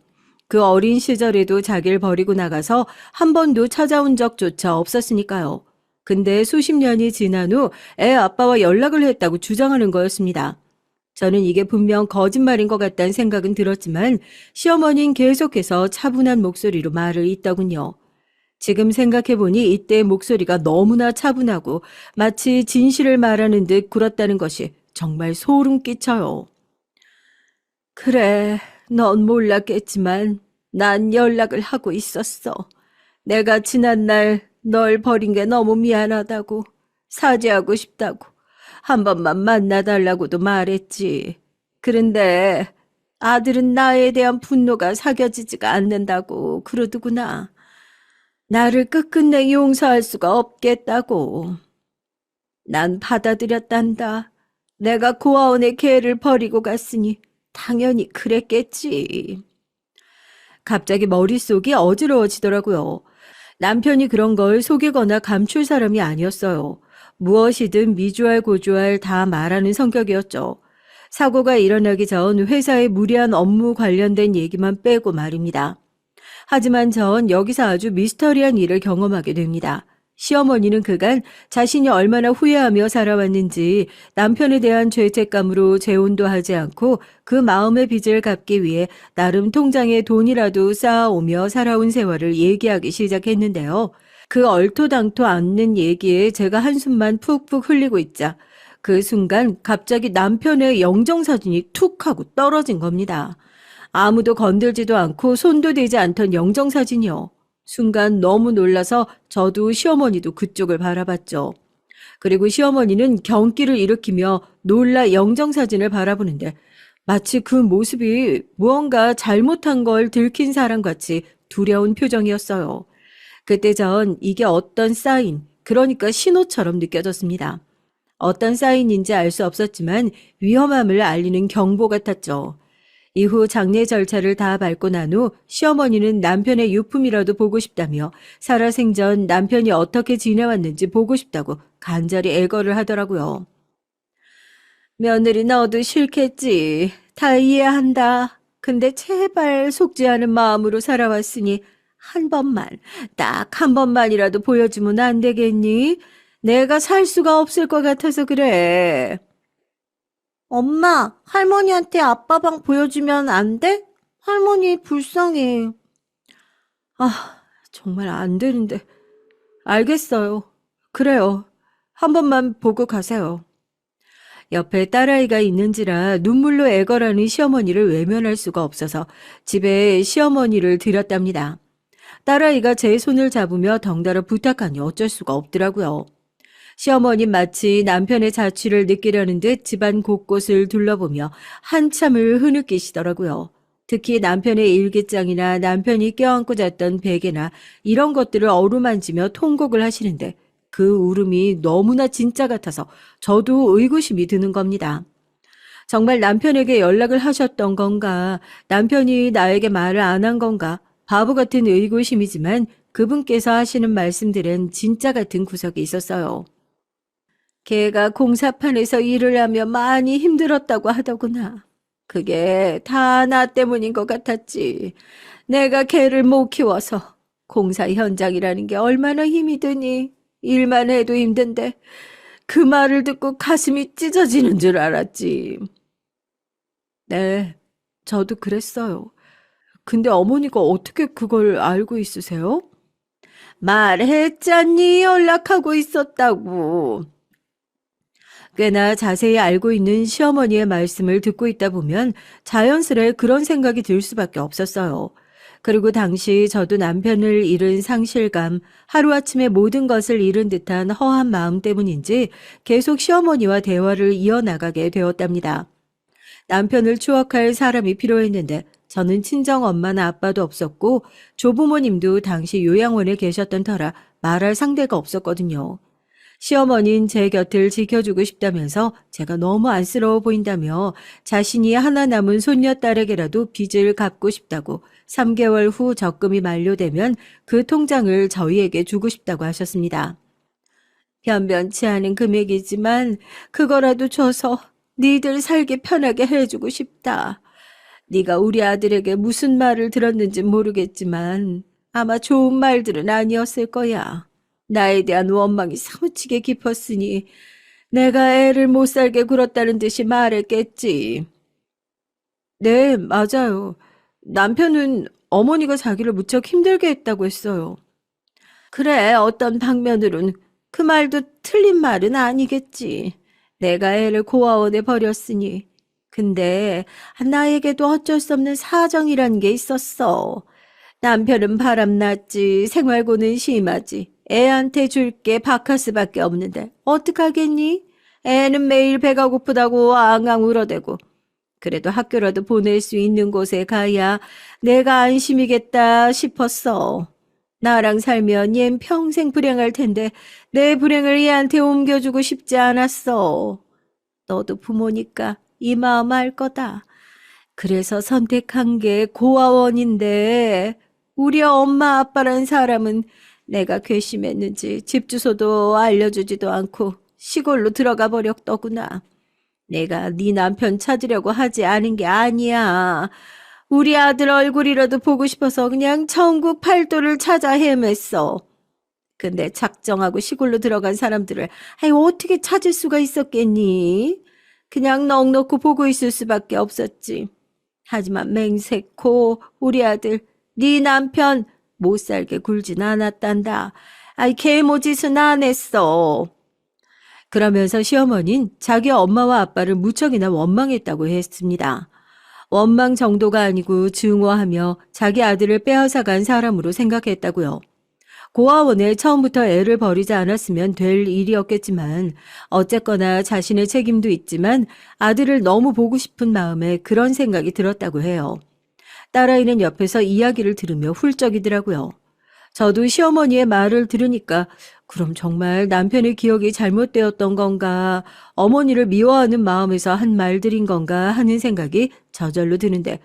그 어린 시절에도 자기를 버리고 나가서 한 번도 찾아온 적조차 없었으니까요. 근데 수십 년이 지난 후 애 아빠와 연락을 했다고 주장하는 거였습니다. 저는 이게 분명 거짓말인 것 같다는 생각은 들었지만 시어머니는 계속해서 차분한 목소리로 말을 잇더군요. 지금 생각해보니 이때의 목소리가 너무나 차분하고 마치 진실을 말하는 듯 굴었다는 것이 정말 소름 끼쳐요. 그래, 넌 몰랐겠지만 난 연락을 하고 있었어. 내가 지난날 널 버린 게 너무 미안하다고, 사죄하고 싶다고, 한 번만 만나달라고도 말했지. 그런데 아들은 나에 대한 분노가 사겨지지가 않는다고 그러더구나. 나를 끝끝내 용서할 수가 없겠다고. 난 받아들였단다. 내가 고아원에 걔를 버리고 갔으니 당연히 그랬겠지. 갑자기 머릿속이 어지러워지더라고요. 남편이 그런 걸 속이거나 감출 사람이 아니었어요. 무엇이든 미주알 고주알 다 말하는 성격이었죠. 사고가 일어나기 전 회사의 무리한 업무 관련된 얘기만 빼고 말입니다. 하지만 전 여기서 아주 미스터리한 일을 경험하게 됩니다. 시어머니는 그간 자신이 얼마나 후회하며 살아왔는지 남편에 대한 죄책감으로 재혼도 하지 않고 그 마음의 빚을 갚기 위해 나름 통장에 돈이라도 쌓아오며 살아온 세월을 얘기하기 시작했는데요. 그 얼토당토 않는 얘기에 제가 한숨만 푹푹 흘리고 있자 그 순간 갑자기 남편의 영정사진이 툭 하고 떨어진 겁니다. 아무도 건들지도 않고 손도 대지 않던 영정사진이요. 순간 너무 놀라서 저도 시어머니도 그쪽을 바라봤죠. 그리고 시어머니는 경기를 일으키며 놀라 영정사진을 바라보는데 마치 그 모습이 무언가 잘못한 걸 들킨 사람같이 두려운 표정이었어요. 그때 전 이게 어떤 사인, 그러니까 신호처럼 느껴졌습니다. 어떤 사인인지 알 수 없었지만 위험함을 알리는 경보 같았죠. 이후 장례 절차를 다 밟고 난 후 시어머니는 남편의 유품이라도 보고 싶다며 살아생전 남편이 어떻게 지내왔는지 보고 싶다고 간절히 애걸을 하더라고요. 며느리 너도 싫겠지. 다 이해한다. 근데 제발 속지 않은 마음으로 살아왔으니 한 번만, 딱 한 번만이라도 보여주면 안 되겠니? 내가 살 수가 없을 것 같아서 그래. 엄마, 할머니한테 아빠 방 보여주면 안 돼? 할머니 불쌍해. 정말 안 되는데. 알겠어요. 그래요. 한 번만 보고 가세요. 옆에 딸아이가 있는지라 눈물로 애걸하는 시어머니를 외면할 수가 없어서 집에 시어머니를 들였답니다. 딸아이가 제 손을 잡으며 덩달아 부탁하니 어쩔 수가 없더라고요. 시어머니 마치 남편의 자취를 느끼려는 듯 집안 곳곳을 둘러보며 한참을 흐느끼시더라고요. 특히 남편의 일기장이나 남편이 껴안고 잤던 베개나 이런 것들을 어루만지며 통곡을 하시는데 그 울음이 너무나 진짜 같아서 저도 의구심이 드는 겁니다. 정말 남편에게 연락을 하셨던 건가, 남편이 나에게 말을 안 한 건가, 바보 같은 의구심이지만 그분께서 하시는 말씀들은 진짜 같은 구석이 있었어요. 걔가 공사판에서 일을 하며 많이 힘들었다고 하더구나. 그게 다 나 때문인 것 같았지. 내가 걔를 못 키워서. 공사 현장이라는 게 얼마나 힘이 드니. 일만 해도 힘든데 그 말을 듣고 가슴이 찢어지는 줄 알았지. 네, 저도 그랬어요. 근데 어머니가 어떻게 그걸 알고 있으세요? 말했잖니, 연락하고 있었다고. 꽤나 자세히 알고 있는 시어머니의 말씀을 듣고 있다 보면 자연스레 그런 생각이 들 수밖에 없었어요. 그리고 당시 저도 남편을 잃은 상실감, 하루아침에 모든 것을 잃은 듯한 허한 마음 때문인지 계속 시어머니와 대화를 이어나가게 되었답니다. 남편을 추억할 사람이 필요했는데 저는 친정 엄마나 아빠도 없었고 조부모님도 당시 요양원에 계셨던 터라 말할 상대가 없었거든요. 시어머니는 제 곁을 지켜주고 싶다면서 제가 너무 안쓰러워 보인다며 자신이 하나 남은 손녀딸에게라도 빚을 갚고 싶다고 3개월 후 적금이 만료되면 그 통장을 저희에게 주고 싶다고 하셨습니다. 변변치 않은 금액이지만 그거라도 줘서 니들 살기 편하게 해주고 싶다. 네가 우리 아들에게 무슨 말을 들었는지 모르겠지만 아마 좋은 말들은 아니었을 거야. 나에 대한 원망이 사무치게 깊었으니 내가 애를 못 살게 굴었다는 듯이 말했겠지. 네, 맞아요. 남편은 어머니가 자기를 무척 힘들게 했다고 했어요. 그래, 어떤 방면으론 그 말도 틀린 말은 아니겠지. 내가 애를 고아원에 버렸으니. 근데 나에게도 어쩔 수 없는 사정이란 게 있었어. 남편은 바람났지, 생활고는 심하지. 애한테 줄 게 바카스밖에 없는데 어떡하겠니? 애는 매일 배가 고프다고 앙앙 울어대고. 그래도 학교라도 보낼 수 있는 곳에 가야 내가 안심이겠다 싶었어. 나랑 살면 얜 평생 불행할 텐데 내 불행을 얘한테 옮겨주고 싶지 않았어. 너도 부모니까 이 마음 알 거다. 그래서 선택한 게 고아원인데 우리 엄마 아빠란 사람은 내가 괘씸했는지 집 주소도 알려주지도 않고 시골로 들어가 버렸더구나. 내가 네 남편 찾으려고 하지 않은 게 아니야. 우리 아들 얼굴이라도 보고 싶어서 그냥 천국 팔도를 찾아 헤맸어. 근데 작정하고 시골로 들어간 사람들을 어떻게 찾을 수가 있었겠니? 그냥 넋놓고 보고 있을 수밖에 없었지. 하지만 맹세코 우리 아들 네 남편 못 살게 굴진 않았단다. 개모짓은 안 했어. 그러면서 시어머니는 자기 엄마와 아빠를 무척이나 원망했다고 했습니다. 원망 정도가 아니고 증오하며 자기 아들을 빼앗아간 사람으로 생각했다고요. 고아원에 처음부터 애를 버리지 않았으면 될 일이었겠지만 어쨌거나 자신의 책임도 있지만 아들을 너무 보고 싶은 마음에 그런 생각이 들었다고 해요. 딸아이는 옆에서 이야기를 들으며 훌쩍이더라고요. 저도 시어머니의 말을 들으니까 그럼 정말 남편의 기억이 잘못되었던 건가, 어머니를 미워하는 마음에서 한 말들인 건가 하는 생각이 저절로 드는데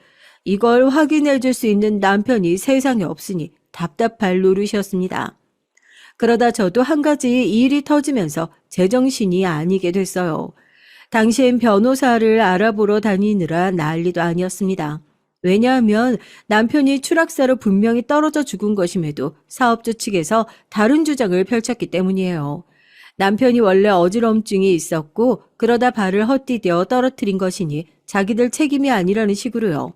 이걸 확인해 줄 수 있는 남편이 세상에 없으니 답답할 노릇이었습니다. 그러다 저도 한 가지 일이 터지면서 제정신이 아니게 됐어요. 당시엔 변호사를 알아보러 다니느라 난리도 아니었습니다. 왜냐하면 남편이 추락사로 분명히 떨어져 죽은 것임에도 사업주 측에서 다른 주장을 펼쳤기 때문이에요. 남편이 원래 어지럼증이 있었고 그러다 발을 헛디뎌 떨어뜨린 것이니 자기들 책임이 아니라는 식으로요.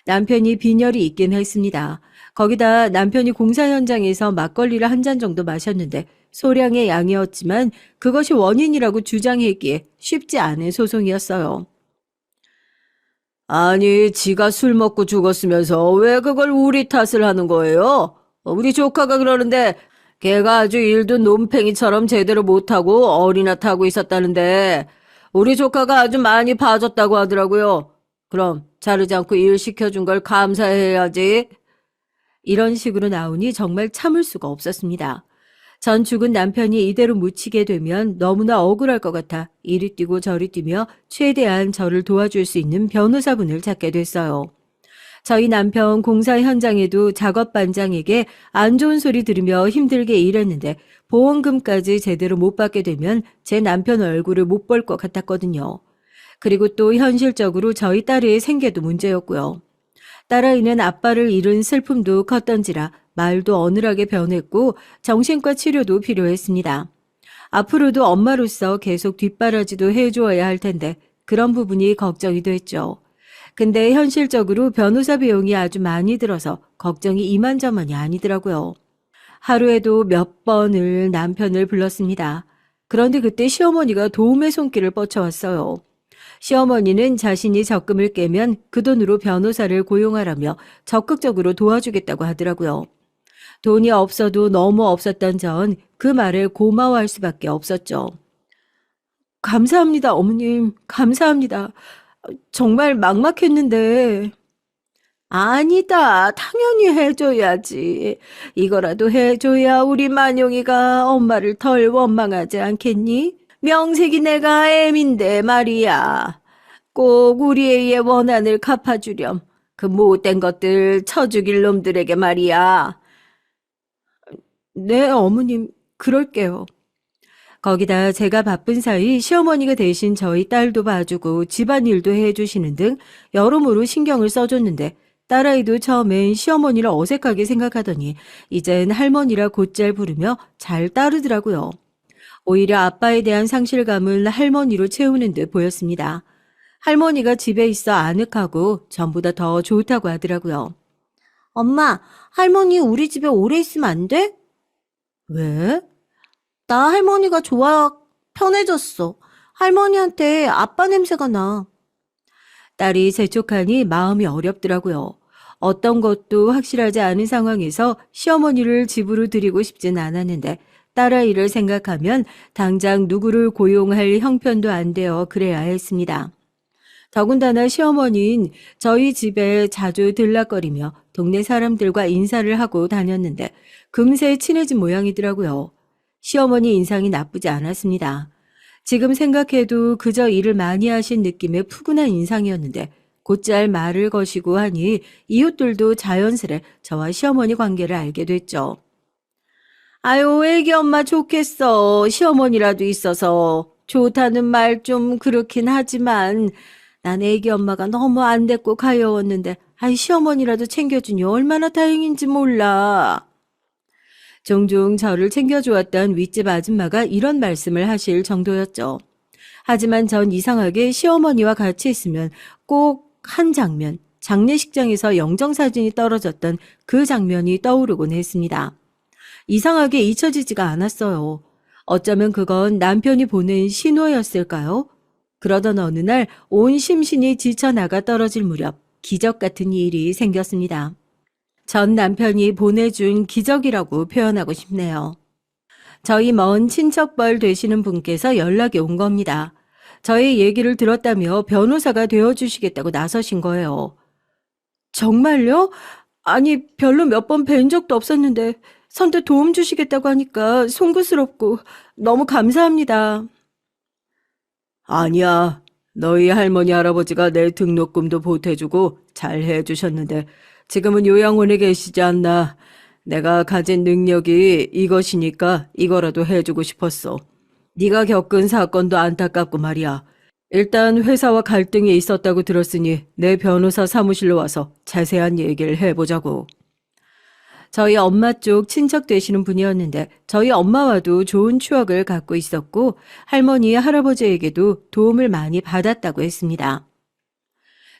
남편이 빈혈이 있긴 했습니다. 거기다 남편이 공사 현장에서 막걸리를 한 잔 정도 마셨는데 소량의 양이었지만 그것이 원인이라고 주장했기에 쉽지 않은 소송이었어요. 아니, 지가 술 먹고 죽었으면서 왜 그걸 우리 탓을 하는 거예요? 우리 조카가 그러는데 걔가 아주 일도 논팽이처럼 제대로 못하고 어리나 타고 있었다는데 우리 조카가 아주 많이 봐줬다고 하더라고요. 그럼 자르지 않고 일 시켜준 걸 감사해야지. 이런 식으로 나오니 정말 참을 수가 없었습니다. 전 죽은 남편이 이대로 묻히게 되면 너무나 억울할 것 같아 이리 뛰고 저리 뛰며 최대한 저를 도와줄 수 있는 변호사분을 찾게 됐어요. 저희 남편 공사 현장에도 작업 반장에게 안 좋은 소리 들으며 힘들게 일했는데 보험금까지 제대로 못 받게 되면 제 남편 얼굴을 못 볼 것 같았거든요. 그리고 또 현실적으로 저희 딸의 생계도 문제였고요. 딸아이는 아빠를 잃은 슬픔도 컸던지라 말도 어눌하게 변했고 정신과 치료도 필요했습니다. 앞으로도 엄마로서 계속 뒷바라지도 해주어야 할 텐데 그런 부분이 걱정이 됐죠. 근데 현실적으로 변호사 비용이 아주 많이 들어서 걱정이 이만저만이 아니더라고요. 하루에도 몇 번을 남편을 불렀습니다. 그런데 그때 시어머니가 도움의 손길을 뻗쳐왔어요. 시어머니는 자신이 적금을 깨면 그 돈으로 변호사를 고용하라며 적극적으로 도와주겠다고 하더라고요. 돈이 없어도 너무 없었던 전 그 말에 고마워할 수밖에 없었죠. 감사합니다, 어머님. 감사합니다. 정말 막막했는데. 아니다. 당연히 해줘야지. 이거라도 해줘야 우리 만용이가 엄마를 덜 원망하지 않겠니? 명색이 내가 애민데 말이야. 꼭 우리 애의 원한을 갚아주렴. 그 못된 것들 쳐죽일 놈들에게 말이야. 네, 어머님. 그럴게요. 거기다 제가 바쁜 사이 시어머니가 대신 저희 딸도 봐주고 집안일도 해주시는 등 여러모로 신경을 써줬는데 딸아이도 처음엔 시어머니를 어색하게 생각하더니 이젠 할머니라 곧잘 부르며 잘 따르더라고요. 오히려 아빠에 대한 상실감을 할머니로 채우는 듯 보였습니다. 할머니가 집에 있어 아늑하고 전보다 더 좋다고 하더라고요. 엄마, 할머니 우리 집에 오래 있으면 안 돼? 왜? 나 할머니가 좋아, 편해졌어. 할머니한테 아빠 냄새가 나. 딸이 재촉하니 마음이 어렵더라고요. 어떤 것도 확실하지 않은 상황에서 시어머니를 집으로 들이고 싶진 않았는데 딸아이를 생각하면 당장 누구를 고용할 형편도 안 되어 그래야 했습니다. 더군다나 시어머니는 저희 집에 자주 들락거리며 동네 사람들과 인사를 하고 다녔는데 금세 친해진 모양이더라고요. 시어머니 인상이 나쁘지 않았습니다. 지금 생각해도 그저 일을 많이 하신 느낌의 푸근한 인상이었는데 곧잘 말을 거시고 하니 이웃들도 자연스레 저와 시어머니 관계를 알게 됐죠. 아유, 애기 엄마 좋겠어. 시어머니라도 있어서. 좋다는 말 좀 그렇긴 하지만 난 애기 엄마가 너무 안 됐고 가여웠는데 아이 시어머니라도 챙겨주니 얼마나 다행인지 몰라. 종종 저를 챙겨주었던 윗집 아줌마가 이런 말씀을 하실 정도였죠. 하지만 전 이상하게 시어머니와 같이 있으면 꼭 한 장면, 장례식장에서 영정사진이 떨어졌던 그 장면이 떠오르곤 했습니다. 이상하게 잊혀지지가 않았어요. 어쩌면 그건 남편이 보낸 신호였을까요? 그러던 어느 날 온 심신이 지쳐나가 떨어질 무렵 기적 같은 일이 생겼습니다. 전 남편이 보내준 기적이라고 표현하고 싶네요. 저희 먼 친척벌 되시는 분께서 연락이 온 겁니다. 저의 얘기를 들었다며 변호사가 되어주시겠다고 나서신 거예요. 정말요? 아니, 별로 몇 번 뵌 적도 없었는데 선뜻 도움 주시겠다고 하니까 송구스럽고 너무 감사합니다. 아니야. 너희 할머니 할아버지가 내 등록금도 보태주고 잘 해주셨는데 지금은 요양원에 계시지 않나. 내가 가진 능력이 이것이니까 이거라도 해주고 싶었어. 네가 겪은 사건도 안타깝고 말이야. 일단 회사와 갈등이 있었다고 들었으니 내 변호사 사무실로 와서 자세한 얘기를 해보자고. 저희 엄마 쪽 친척 되시는 분이었는데 저희 엄마와도 좋은 추억을 갖고 있었고 할머니, 할아버지에게도 도움을 많이 받았다고 했습니다.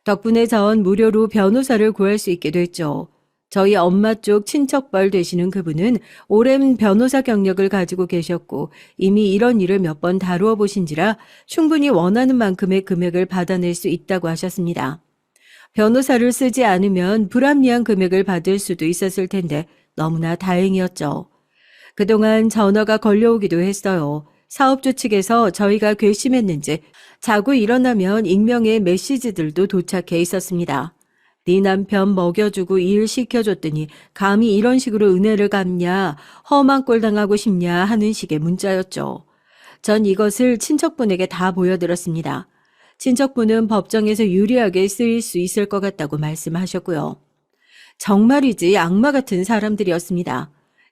덕분에 전 무료로 변호사를 구할 수 있게 됐죠. 저희 엄마 쪽 친척뻘 되시는 그분은 오랜 변호사 경력을 가지고 계셨고 이미 이런 일을 몇 번 다루어 보신지라 충분히 원하는 만큼의 금액을 받아낼 수 있다고 하셨습니다. 변호사를 쓰지 않으면 불합리한 금액을 받을 수도 있었을 텐데 너무나 다행이었죠. 그동안 전화가 걸려오기도 했어요. 사업주 측에서 저희가 괘씸했는지 자고 일어나면 익명의 메시지들도 도착해 있었습니다. 네 남편 먹여주고 일 시켜줬더니 감히 이런 식으로 은혜를 갚냐, 험한 꼴 당하고 싶냐 하는 식의 문자였죠. 전 이것을 친척분에게 다 보여드렸습니다. 친척분은 법정에서 유리하게 쓰일 수 있을 것 같다고 말씀하셨고요. 정말이지 악마 같은 사람들이었습니다.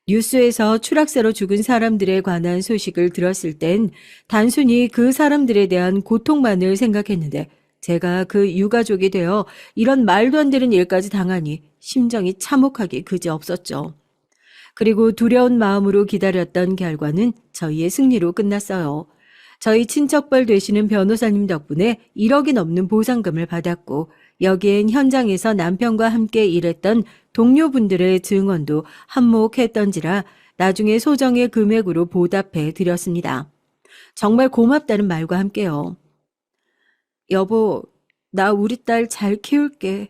뉴스에서 추락사로 죽은 사람들에 관한 소식을 들었을 땐 단순히 그 사람들에 대한 고통만을 생각했는데 제가 그 유가족이 되어 이런 말도 안 되는 일까지 당하니 심정이 참혹하기 그지없었죠. 그리고 두려운 마음으로 기다렸던 결과는 저희의 승리로 끝났어요. 저희 친척벌 되시는 변호사님 덕분에 1억이 넘는 보상금을 받았고 여기엔 현장에서 남편과 함께 일했던 동료분들의 증언도 한몫했던지라 나중에 소정의 금액으로 보답해 드렸습니다. 정말 고맙다는 말과 함께요. 여보, 나 우리 딸 잘 키울게.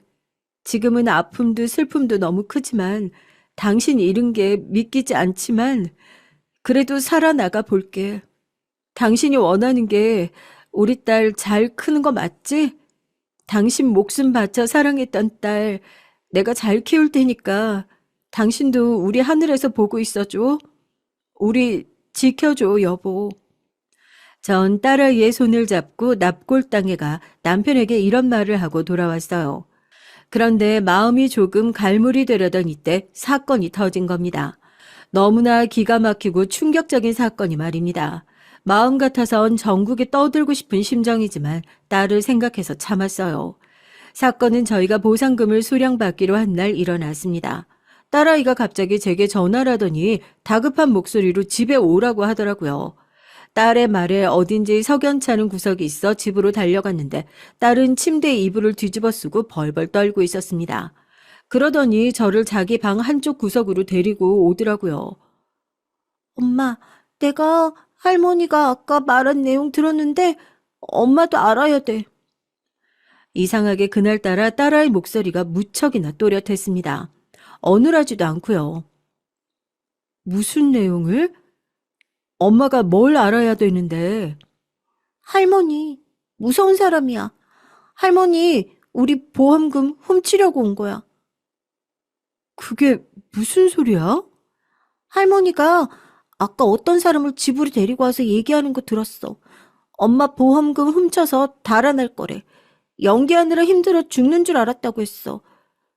지금은 아픔도 슬픔도 너무 크지만 당신 잃은 게 믿기지 않지만 그래도 살아나가 볼게. 당신이 원하는 게 우리 딸 잘 크는 거 맞지? 당신 목숨 바쳐 사랑했던 딸 내가 잘 키울 테니까 당신도 우리 하늘에서 보고 있어줘. 우리 지켜줘, 여보. 전 딸아이의 손을 잡고 납골당에 가 남편에게 이런 말을 하고 돌아왔어요. 그런데 마음이 조금 갈무리 되려던 이때 사건이 터진 겁니다. 너무나 기가 막히고 충격적인 사건이 말입니다. 마음 같아선 전국에 떠들고 싶은 심정이지만 딸을 생각해서 참았어요. 사건은 저희가 보상금을 수령받기로 한 날 일어났습니다. 딸아이가 갑자기 제게 전화를 하더니 다급한 목소리로 집에 오라고 하더라고요. 딸의 말에 어딘지 석연찮은 구석이 있어 집으로 달려갔는데 딸은 침대에 이불을 뒤집어 쓰고 벌벌 떨고 있었습니다. 그러더니 저를 자기 방 한쪽 구석으로 데리고 오더라고요. 엄마, 내가 할머니가 아까 말한 내용 들었는데 엄마도 알아야 돼. 이상하게 그날따라 딸아이 목소리가 무척이나 또렷했습니다. 어눌하지도 않고요. 무슨 내용을? 엄마가 뭘 알아야 되는데? 할머니, 무서운 사람이야. 할머니, 우리 보험금 훔치려고 온 거야. 그게 무슨 소리야? 할머니가 아까 어떤 사람을 집으로 데리고 와서 얘기하는 거 들었어. 엄마 보험금 훔쳐서 달아날 거래. 연기하느라 힘들어 죽는 줄 알았다고 했어.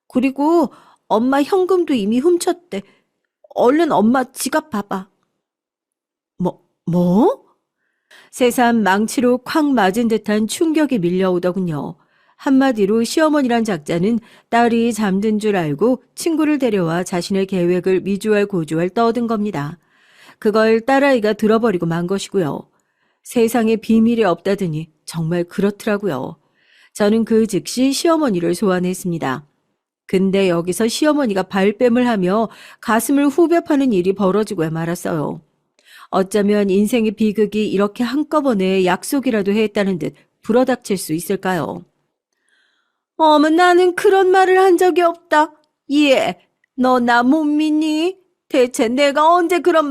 그리고 엄마 현금도 이미 훔쳤대. 얼른 엄마 지갑 봐봐. 뭐? 새삼 망치로 콱 맞은 듯한 충격이 밀려오더군요. 한마디로 시어머니란 작자는 딸이 잠든 줄 알고 친구를 데려와 자신의 계획을 미주알 고주알 떠든 겁니다. 그걸 딸아이가 들어버리고 만 것이고요. 세상에 비밀이 없다더니 정말 그렇더라고요. 저는 그 즉시 시어머니를 소환했습니다. 근데 여기서 시어머니가 발뺌을 하며 가슴을 후벼 파는 일이 벌어지고야 말았어요. 어쩌면 인생의 비극이 이렇게 한꺼번에 약속이라도 했다는 듯 불어닥칠 수 있을까요? 어머, 나는 그런 말을 한 적이 없다. 예, 너 나 못 믿니? 대체 내가 언제 그런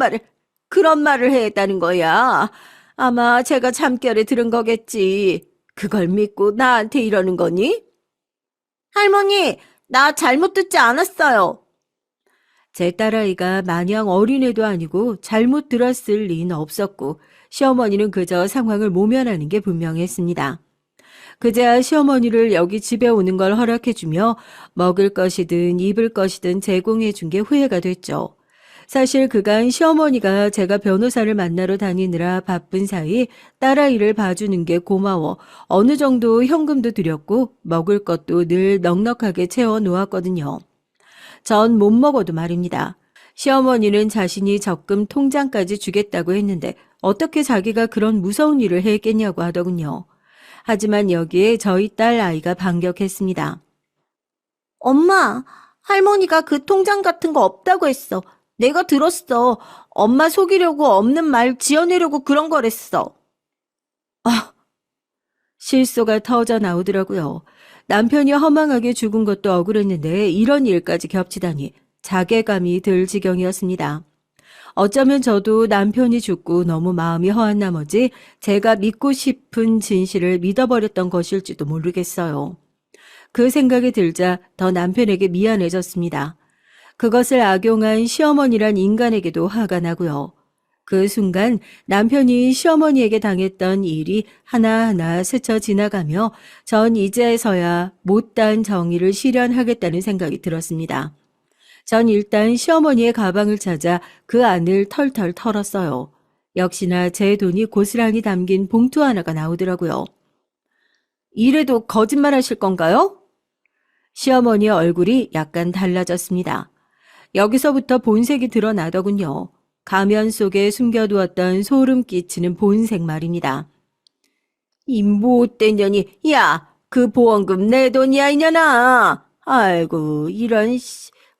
말을 했다는 거야? 아마 제가 잠결에 들은 거겠지. 그걸 믿고 나한테 이러는 거니? 할머니, 나 잘못 듣지 않았어요. 제 딸아이가 마냥 어린애도 아니고 잘못 들었을 리는 없었고 시어머니는 그저 상황을 모면하는 게 분명했습니다. 그제야 시어머니를 여기 집에 오는 걸 허락해주며 먹을 것이든 입을 것이든 제공해준 게 후회가 됐죠. 사실 그간 시어머니가 제가 변호사를 만나러 다니느라 바쁜 사이 딸아이를 봐주는 게 고마워 어느 정도 현금도 드렸고 먹을 것도 늘 넉넉하게 채워 놓았거든요. 전 못 먹어도 말입니다. 시어머니는 자신이 적금 통장까지 주겠다고 했는데 어떻게 자기가 그런 무서운 일을 했겠냐고 하더군요. 하지만 여기에 저희 딸 아이가 반격했습니다. 엄마, 할머니가 그 통장 같은 거 없다고 했어. 내가 들었어. 엄마 속이려고 없는 말 지어내려고 그런 거랬어. 아, 실소가 터져 나오더라고요. 남편이 허망하게 죽은 것도 억울했는데 이런 일까지 겹치다니 자괴감이 들 지경이었습니다. 어쩌면 저도 남편이 죽고 너무 마음이 허한 나머지 제가 믿고 싶은 진실을 믿어버렸던 것일지도 모르겠어요. 그 생각이 들자 더 남편에게 미안해졌습니다. 그것을 악용한 시어머니란 인간에게도 화가 나고요. 그 순간 남편이 시어머니에게 당했던 일이 하나하나 스쳐 지나가며 전 이제서야 못다한 정의를 실현하겠다는 생각이 들었습니다. 전 일단 시어머니의 가방을 찾아 그 안을 털털 털었어요. 역시나 제 돈이 고스란히 담긴 봉투 하나가 나오더라고요. 이래도 거짓말 하실 건가요? 시어머니의 얼굴이 약간 달라졌습니다. 여기서부터 본색이 드러나더군요. 가면 속에 숨겨두었던 소름 끼치는 본색 말입니다. 이 못된 년이, 야, 그 보험금 내 돈이야, 이년아. 아이고, 이런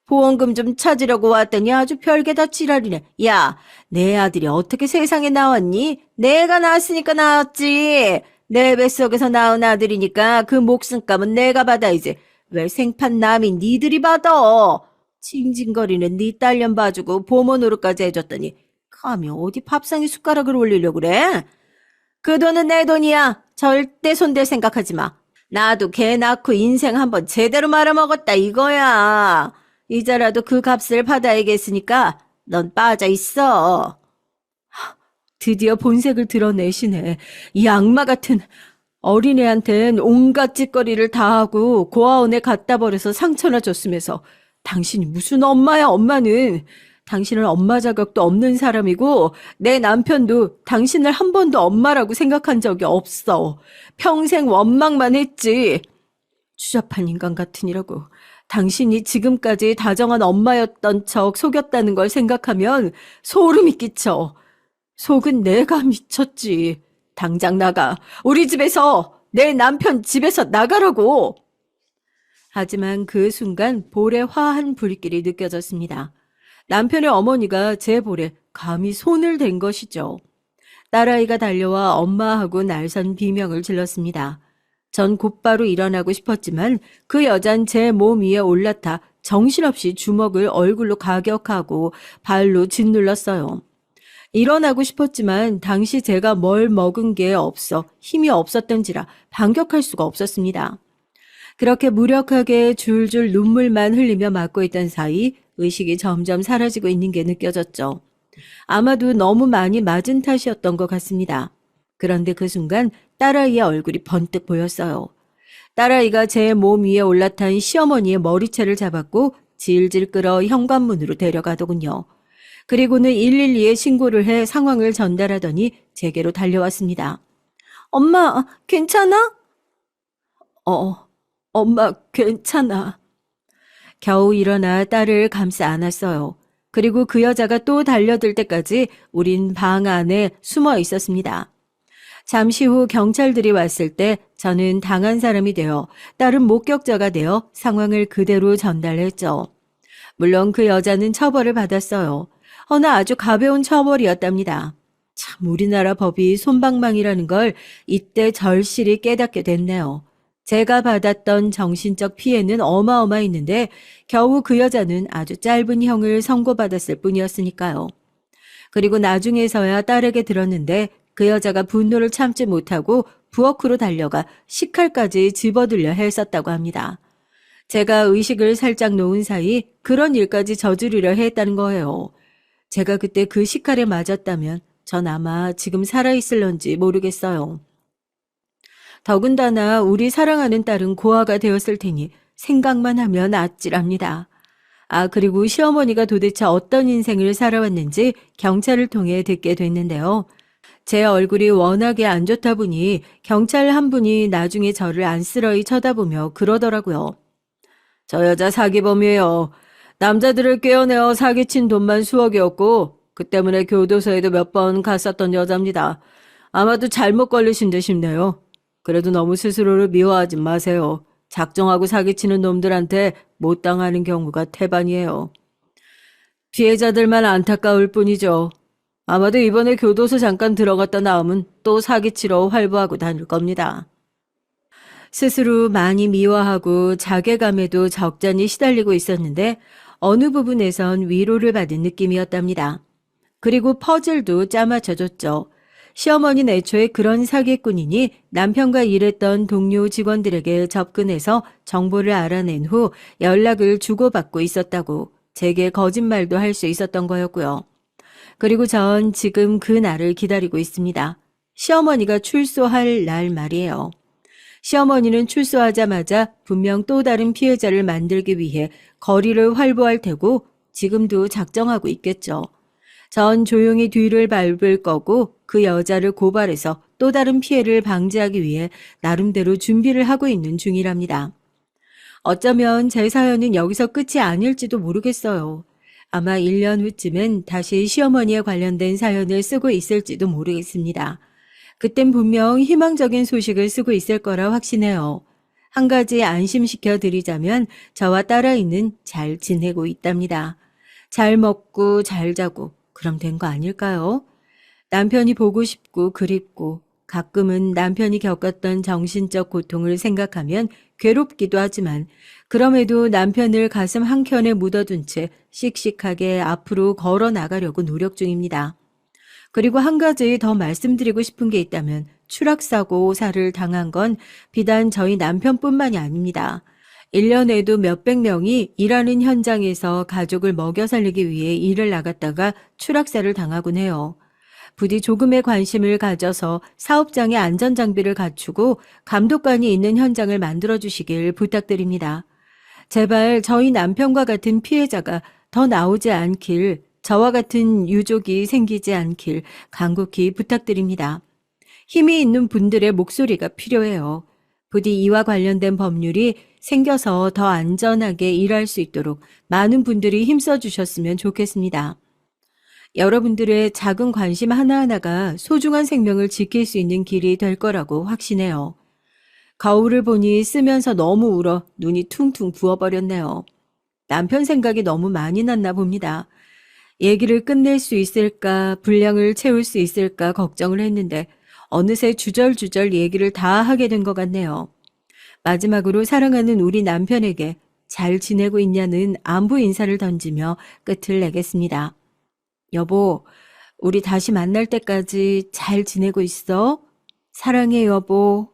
보험금 좀 찾으려고 왔더니 아주 별게 다 지랄이네. 야, 내 아들이 어떻게 세상에 나왔니? 내가 낳았으니까 나왔지. 내 뱃속에서 낳은 아들이니까 그 목숨값은 내가 받아야지. 왜 생판 남이 니들이 받아? 징징거리는 네 딸년 봐주고 보모 노릇까지 해줬더니 감히 어디 밥상에 숟가락을 올리려고 그래? 그 돈은 내 돈이야. 절대 손댈 생각하지 마. 나도 개 낳고 인생 한번 제대로 말아먹었다 이거야. 이제라도 그 값을 받아야겠으니까 넌 빠져 있어. 드디어 본색을 드러내시네. 이 악마 같은 어린애한텐 온갖 짓거리를 다 하고 고아원에 갖다 버려서 상처나 줬으면서 당신이 무슨 엄마야, 엄마는. 당신은 엄마 자격도 없는 사람이고 내 남편도 당신을 한 번도 엄마라고 생각한 적이 없어. 평생 원망만 했지. 추잡한 인간 같으니라고. 당신이 지금까지 다정한 엄마였던 척 속였다는 걸 생각하면 소름이 끼쳐. 속은 내가 미쳤지. 당장 나가. 우리 집에서, 내 남편 집에서 나가라고. 하지만 그 순간 볼에 화한 불길이 느껴졌습니다. 남편의 어머니가 제 볼에 감히 손을 댄 것이죠. 딸아이가 달려와 엄마하고 날선 비명을 질렀습니다. 전 곧바로 일어나고 싶었지만 그 여잔 제 몸 위에 올라타 정신없이 주먹을 얼굴로 가격하고 발로 짓눌렀어요. 일어나고 싶었지만 당시 제가 뭘 먹은 게 없어 힘이 없었던지라 반격할 수가 없었습니다. 그렇게 무력하게 줄줄 눈물만 흘리며 맞고 있던 사이 의식이 점점 사라지고 있는 게 느껴졌죠. 아마도 너무 많이 맞은 탓이었던 것 같습니다. 그런데 그 순간 딸아이의 얼굴이 번뜩 보였어요. 딸아이가 제 몸 위에 올라탄 시어머니의 머리채를 잡았고 질질 끌어 현관문으로 데려가더군요. 그리고는 112에 신고를 해 상황을 전달하더니 제게로 달려왔습니다. 엄마, 괜찮아? 엄마, 괜찮아. 겨우 일어나 딸을 감싸 안았어요. 그리고 그 여자가 또 달려들 때까지 우린 방 안에 숨어 있었습니다. 잠시 후 경찰들이 왔을 때 저는 당한 사람이 되어 딸은 목격자가 되어 상황을 그대로 전달했죠. 물론 그 여자는 처벌을 받았어요. 허나 아주 가벼운 처벌이었답니다. 참 우리나라 법이 솜방망이라는 걸 이때 절실히 깨닫게 됐네요. 제가 받았던 정신적 피해는 어마어마했는데 겨우 그 여자는 아주 짧은 형을 선고받았을 뿐이었으니까요. 그리고 나중에서야 딸에게 들었는데 그 여자가 분노를 참지 못하고 부엌으로 달려가 식칼까지 집어들려 했었다고 합니다. 제가 의식을 살짝 놓은 사이 그런 일까지 저지르려 했다는 거예요. 제가 그때 그 식칼에 맞았다면 전 아마 지금 살아있을런지 모르겠어요. 더군다나 우리 사랑하는 딸은 고아가 되었을 테니 생각만 하면 아찔합니다. 그리고 시어머니가 도대체 어떤 인생을 살아왔는지 경찰을 통해 듣게 됐는데요. 제 얼굴이 워낙에 안 좋다 보니 경찰 한 분이 나중에 저를 안쓰러이 쳐다보며 그러더라고요. 저 여자 사기범이에요. 남자들을 꿰어내어 사기친 돈만 수억이었고 그 때문에 교도소에도 몇 번 갔었던 여자입니다. 아마도 잘못 걸리신 듯 싶네요. 그래도 너무 스스로를 미워하지 마세요. 작정하고 사기치는 놈들한테 못 당하는 경우가 태반이에요. 피해자들만 안타까울 뿐이죠. 아마도 이번에 교도소 잠깐 들어갔다 나오면 또 사기치러 활보하고 다닐 겁니다. 스스로 많이 미워하고 자괴감에도 적잖이 시달리고 있었는데 어느 부분에선 위로를 받은 느낌이었답니다. 그리고 퍼즐도 짜맞춰줬죠. 시어머니는 애초에 그런 사기꾼이니 남편과 일했던 동료 직원들에게 접근해서 정보를 알아낸 후 연락을 주고받고 있었다고 제게 거짓말도 할 수 있었던 거였고요. 그리고 전 지금 그 날을 기다리고 있습니다. 시어머니가 출소할 날 말이에요. 시어머니는 출소하자마자 분명 또 다른 피해자를 만들기 위해 거리를 활보할 테고 지금도 작정하고 있겠죠. 전 조용히 뒤를 밟을 거고 그 여자를 고발해서 또 다른 피해를 방지하기 위해 나름대로 준비를 하고 있는 중이랍니다. 어쩌면 제 사연은 여기서 끝이 아닐지도 모르겠어요. 아마 1년 후쯤엔 다시 시어머니에 관련된 사연을 쓰고 있을지도 모르겠습니다. 그땐 분명 희망적인 소식을 쓰고 있을 거라 확신해요. 한 가지 안심시켜 드리자면 저와 딸아이는 잘 지내고 있답니다. 잘 먹고 잘 자고 그럼 된 거 아닐까요? 남편이 보고 싶고 그립고 가끔은 남편이 겪었던 정신적 고통을 생각하면 괴롭기도 하지만 그럼에도 남편을 가슴 한켠에 묻어둔 채 씩씩하게 앞으로 걸어 나가려고 노력 중입니다. 그리고 한 가지 더 말씀드리고 싶은 게 있다면 추락사고사를 당한 건 비단 저희 남편뿐만이 아닙니다. 1년에도 몇백 명이 일하는 현장에서 가족을 먹여 살리기 위해 일을 나갔다가 추락사를 당하곤 해요. 부디 조금의 관심을 가져서 사업장의 안전장비를 갖추고 감독관이 있는 현장을 만들어주시길 부탁드립니다. 제발 저희 남편과 같은 피해자가 더 나오지 않길, 저와 같은 유족이 생기지 않길 간곡히 부탁드립니다. 힘이 있는 분들의 목소리가 필요해요. 부디 이와 관련된 법률이 생겨서 더 안전하게 일할 수 있도록 많은 분들이 힘써 주셨으면 좋겠습니다. 여러분들의 작은 관심 하나하나가 소중한 생명을 지킬 수 있는 길이 될 거라고 확신해요. 거울을 보니 쓰면서 너무 울어 눈이 퉁퉁 부어버렸네요. 남편 생각이 너무 많이 났나 봅니다. 얘기를 끝낼 수 있을까, 분량을 채울 수 있을까 걱정을 했는데 어느새 주절주절 얘기를 다 하게 된 것 같네요. 마지막으로 사랑하는 우리 남편에게 잘 지내고 있냐는 안부 인사를 던지며 끝을 내겠습니다. 여보, 우리 다시 만날 때까지 잘 지내고 있어? 사랑해, 여보.